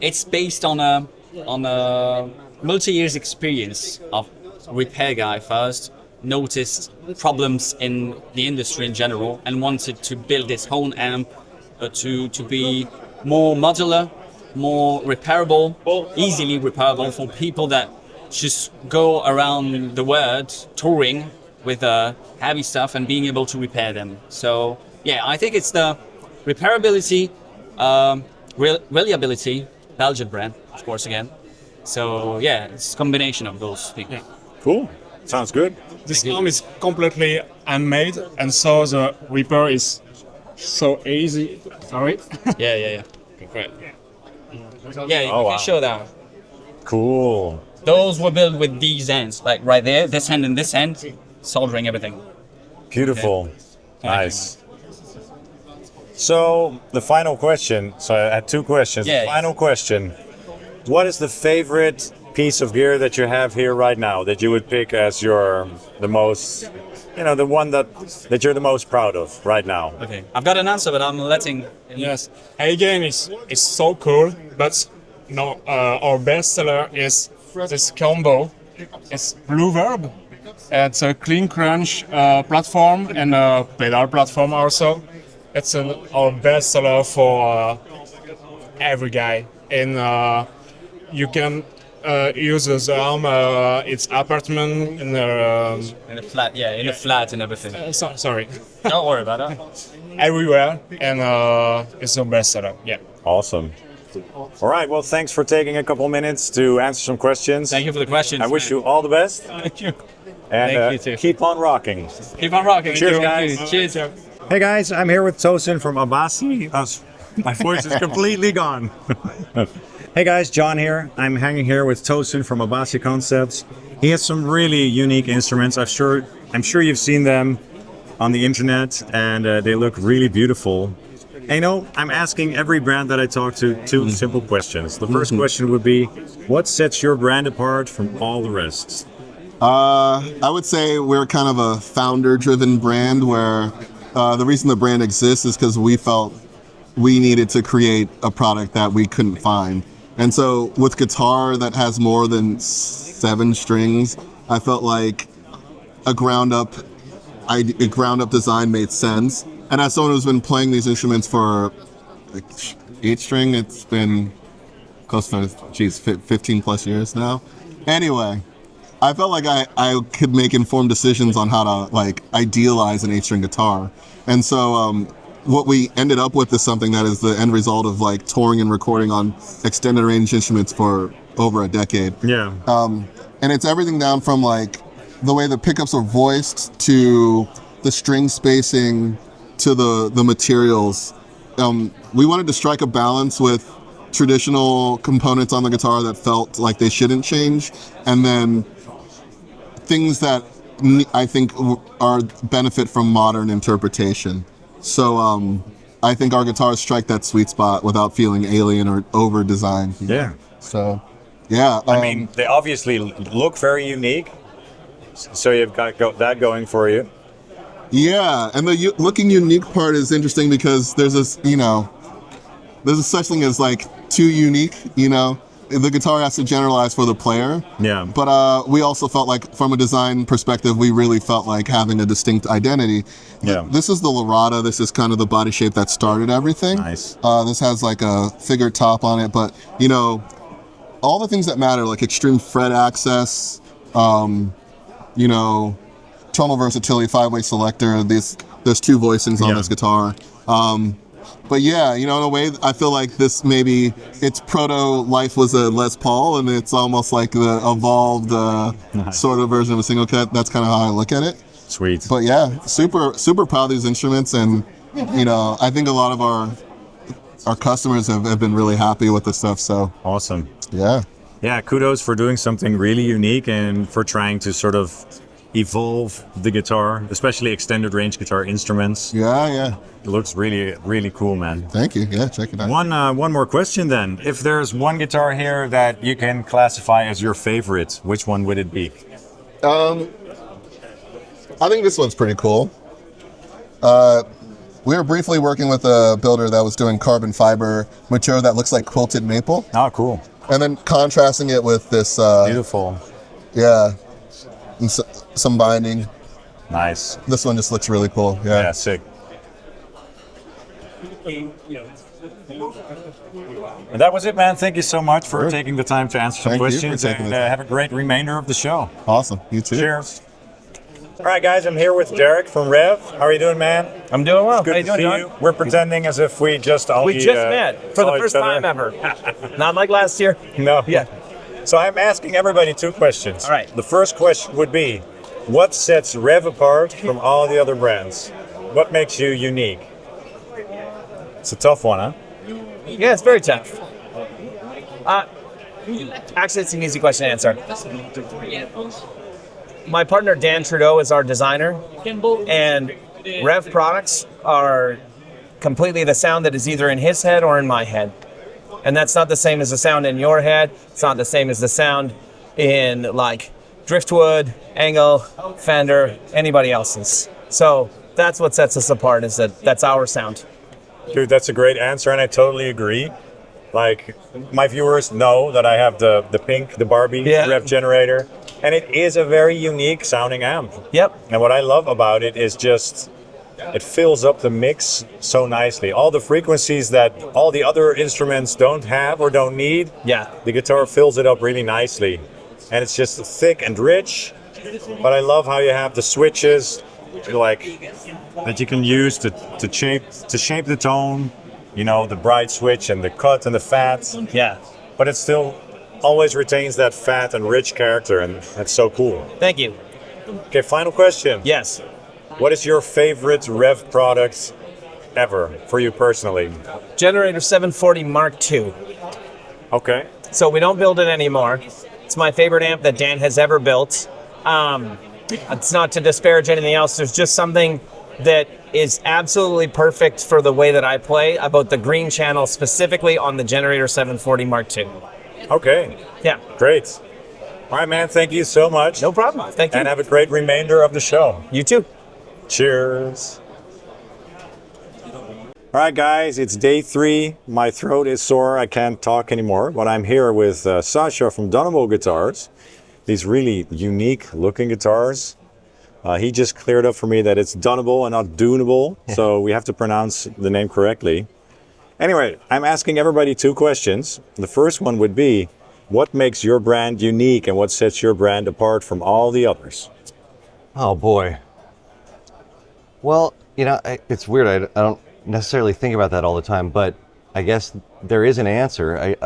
It's based on a multi-years experience of repair guy first, noticed problems in the industry in general, and wanted to build his own amp to be more modular, more repairable, easily repairable for people that just go around the world touring with heavy stuff and being able to repair them. So yeah, I think it's the repairability, reliability, Belgian brand, of course, again. So yeah, it's a combination of those things. Yeah. Cool. Sounds good. This arm is completely handmade, and so the repair is so easy. Sorry. Yeah. Great. Yeah, you can show that. Cool. Those were built with these ends, like right there, this hand and this hand, soldering everything. Beautiful. Okay. Nice. So the final question. So I had two questions. Yeah, the final question. What is the favorite piece of gear that you have here right now that you would pick as the most, the one that you're the most proud of right now? Okay, I've got an answer, but I'm letting. Yes, again, it's so cool. But our best seller is this combo. It's BluGuitar. It's a clean crunch platform and a pedal platform also. It's our best seller for every guy, and you can use the arm, its apartment in a flat, in a flat and everything. Sorry. Don't worry about that. Everywhere, and it's our best seller. Yeah. Awesome. All right. Well, thanks for taking a couple minutes to answer some questions. Thank you for the questions. I wish you all the best. Thank you. And Thank you too. Keep on rocking. Keep on rocking. Cheers, guys. Cheers. Hey guys, I'm here with Tosin from Abasi. My voice is completely gone. Hey guys, John here. I'm hanging here with Tosin from Abasi Concepts. He has some really unique instruments. I'm sure you've seen them on the internet, and they look really beautiful. And I'm asking every brand that I talk to two simple questions. The first question would be, what sets your brand apart from all the rest? I would say we're kind of a founder-driven brand where the reason the brand exists is because we felt we needed to create a product that we couldn't find. And so with guitar that has more than 7 strings, I felt like a ground up design made sense. And as someone who's been playing these instruments for 8 string, it's been close to 15 plus years now. Anyway, I felt like I could make informed decisions on how to idealize an 8-string guitar. And so what we ended up with is something that is the end result of touring and recording on extended range instruments for over a decade. Yeah. And it's everything down from the way the pickups are voiced to the string spacing to the materials. We wanted to strike a balance with traditional components on the guitar that felt like they shouldn't change, and then things that I think are benefit from modern interpretation. So I think our guitars strike that sweet spot without feeling alien or over-designed. Yeah. So, yeah. I mean, they obviously look very unique, so you've got that going for you. Yeah, and the looking unique part is interesting because there's this, there's a such thing as too unique, the guitar has to generalize for the player. Yeah. But we also felt like, from a design perspective, we really felt like having a distinct identity. Yeah. This is the Lorata. This is kind of the body shape that started everything. Nice. This has like a figured top on it, but you know, all the things that matter, like extreme fret access, you know, tonal versatility, 5-way selector. There's 2 voicings on this guitar. But yeah, you know, in a way, I feel like this maybe its proto-life was a Les Paul, and it's almost like the evolved sort of version of a single cut. That's kind of how I look at it. Sweet. But yeah, super proud of these instruments, and you know, I think a lot of our customers have been really happy with this stuff. So awesome. Yeah. Yeah, kudos for doing something really unique and for trying to sort of evolve the guitar, especially extended range guitar instruments. Yeah. It looks really cool, man. Thank you. Yeah, check it out. One more question then. If there's one guitar here that you can classify as your favorite, which one would it be? I think this one's pretty cool. We were briefly working with a builder that was doing carbon fiber material that looks like quilted maple. Oh, cool. And then contrasting it with this... beautiful. Yeah. And some binding. Nice. This one just looks really cool. Yeah, yeah, sick. And that was it, man. Thank you so much for taking the time to answer some questions, and have a great remainder of the show. Awesome. You too. Cheers. All right, guys, I'm here with Derek from Revv. How are you doing, man? I'm doing well. Good How you to doing, see John? you. We're pretending as if we just We just met for the first time ever. Not like last year. No. Yeah. So I'm asking everybody 2 questions. All right. The first question would be, what sets Revv apart from all the other brands? What makes you unique? It's a tough one, huh? Yeah, it's very tough. Actually, it's an easy question to answer. My partner Dan Trudeau is our designer, and Revv products are completely the sound that is either in his head or in my head. And that's not the same as the sound in your head. It's not the same as the sound in like Driftwood, ENGL, Fender, anybody else's. So that's what sets us apart, is that that's our sound. Dude, that's a great answer, and I totally agree. Like, my viewers know that I have the pink, the Barbie Revv generator, and it is a very unique sounding amp. Yep. And what I love about it is just, it fills up the mix so nicely. All the frequencies that all the other instruments don't have or don't need, the guitar fills it up really nicely. And it's just thick and rich, but I love how you have the switches, like, that you can use to shape the tone, you know, the bright switch and the cut and the fat. Yeah. But it still always retains that fat and rich character, and that's so cool. Thank you. Okay, final question. Yes. What is your favorite Revv product ever for you personally? Generator 740 Mark II. Okay. So we don't build it anymore. It's my favorite amp that Dan has ever built. It's not to disparage anything else. There's just something that is absolutely perfect for the way that I play about the green channel, specifically on the Generator 740 Mark II. Okay. Yeah. Great. All right, man. Thank you so much. No problem. Thank you. And have a great remainder of the show. You too. Cheers. All right, guys, it's day 3. My throat is sore. I can't talk anymore, but I'm here with Sasha from Dunable Guitars. These really unique looking guitars. He just cleared up for me that it's Dunable and not Dunable, so we have to pronounce the name correctly. Anyway, I'm asking everybody 2 questions. The first one would be, what makes your brand unique and what sets your brand apart from all the others? Oh boy. Well, you know, it's weird. I don't necessarily think about that all the time, but I guess there is an answer.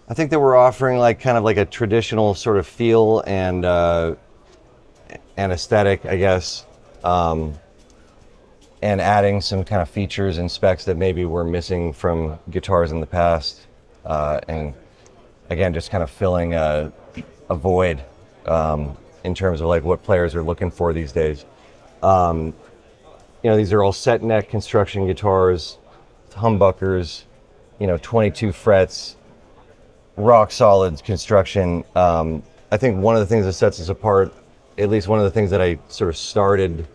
I think that we're offering like kind of like a traditional sort of feel and aesthetic, I guess, and adding some kind of features and specs that maybe were missing from guitars in the past, and again, just kind of filling a void in terms of like what players are looking for these days. You know, these are all set neck construction guitars, humbuckers, you know, 22 frets, rock solid construction. I think one of the things that sets us apart, at least one of the things that I sort of started,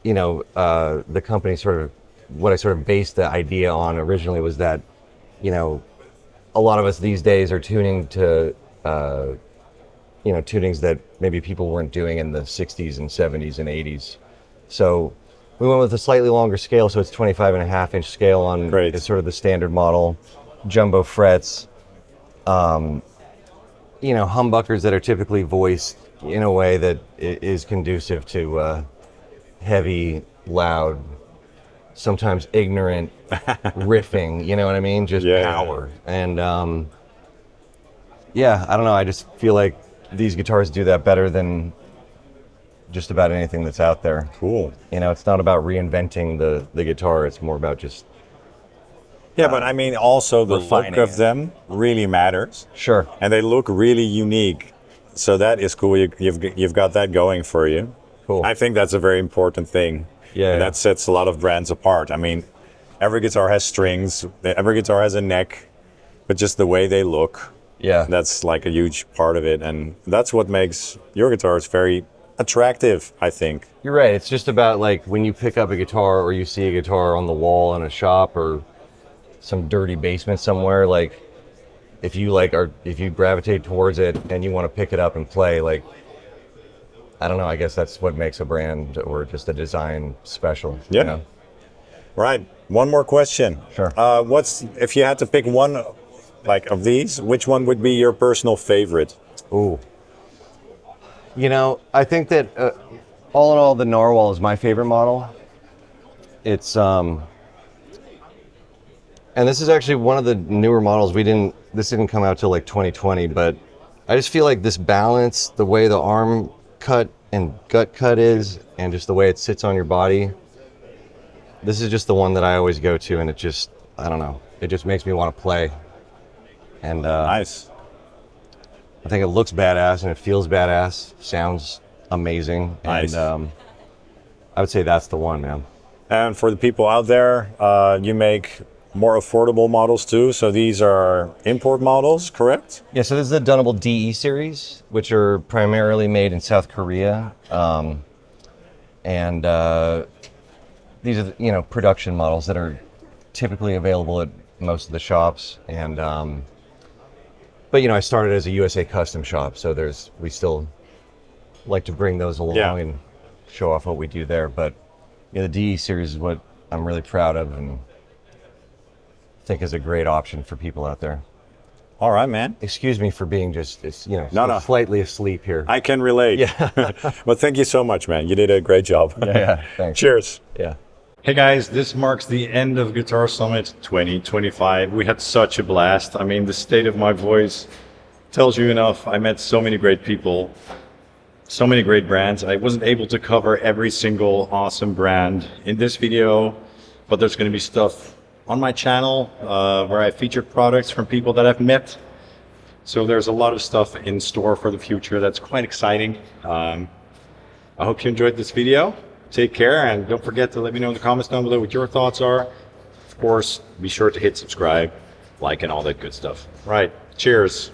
you know, the company sort of, what I sort of based the idea on originally was that, you know, a lot of us these days are tuning to, tunings that maybe people weren't doing in the 60s and 70s and 80s. So we went with a slightly longer scale, so it's 25.5-inch scale on it's sort of the standard model, jumbo frets, humbuckers that are typically voiced in a way that is conducive to heavy, loud, sometimes ignorant riffing, you know what I mean? Just power. And I don't know, I just feel like these guitars do that better than just about anything that's out there. Cool. It's not about reinventing the guitar, it's more about just but I mean, also the look of them really matters. Sure. And they look really unique. So that is cool. You've got that going for you. Cool. I think that's a very important thing. And that sets a lot of brands apart. I mean, every guitar has strings, every guitar has a neck, but just the way they look, that's like a huge part of it. And that's what makes your guitars very attractive, I think. You're right. It's just about like when you pick up a guitar or you see a guitar on the wall in a shop or some dirty basement somewhere, like if you gravitate towards it and you want to pick it up and play, like, I don't know, I guess that's what makes a brand or just a design special. Yeah. Right. One more question. Sure. If you had to pick one of these, which one would be your personal favorite? Ooh. I think that all in all, the Narwhal is my favorite model. It's and this is actually one of the newer models. This didn't come out till like 2020, but I just feel like this balance, the way the arm cut and gut cut is, and just the way it sits on your body, this is just the one that I always go to, and it just, I don't know, it just makes me want to play. And nice. I think it looks badass and it feels badass, sounds amazing. Nice. And I would say that's the one, man. And for the people out there, you make more affordable models too. So these are import models, correct? Yeah, so this is the Dunable DE series, which are primarily made in South Korea. And these are, production models that are typically available at most of the shops. And, but I started as a USA custom shop, so we still like to bring those along and show off what we do there. But the DE series is what I'm really proud of and think is a great option for people out there. All right, man. Excuse me for being slightly asleep here. I can relate. Yeah. But thank you so much, man. You did a great job. Yeah, thanks. Cheers. Yeah. Hey guys, this marks the end of Guitar Summit 2025. We had such a blast. I mean, the state of my voice tells you enough. I met so many great people, so many great brands. I wasn't able to cover every single awesome brand in this video, but there's going to be stuff on my channel where I featured products from people that I've met. So there's a lot of stuff in store for the future that's quite exciting. I hope you enjoyed this video. Take care, and don't forget to let me know in the comments down below what your thoughts are. Of course, be sure to hit subscribe, like, and all that good stuff. Right, cheers.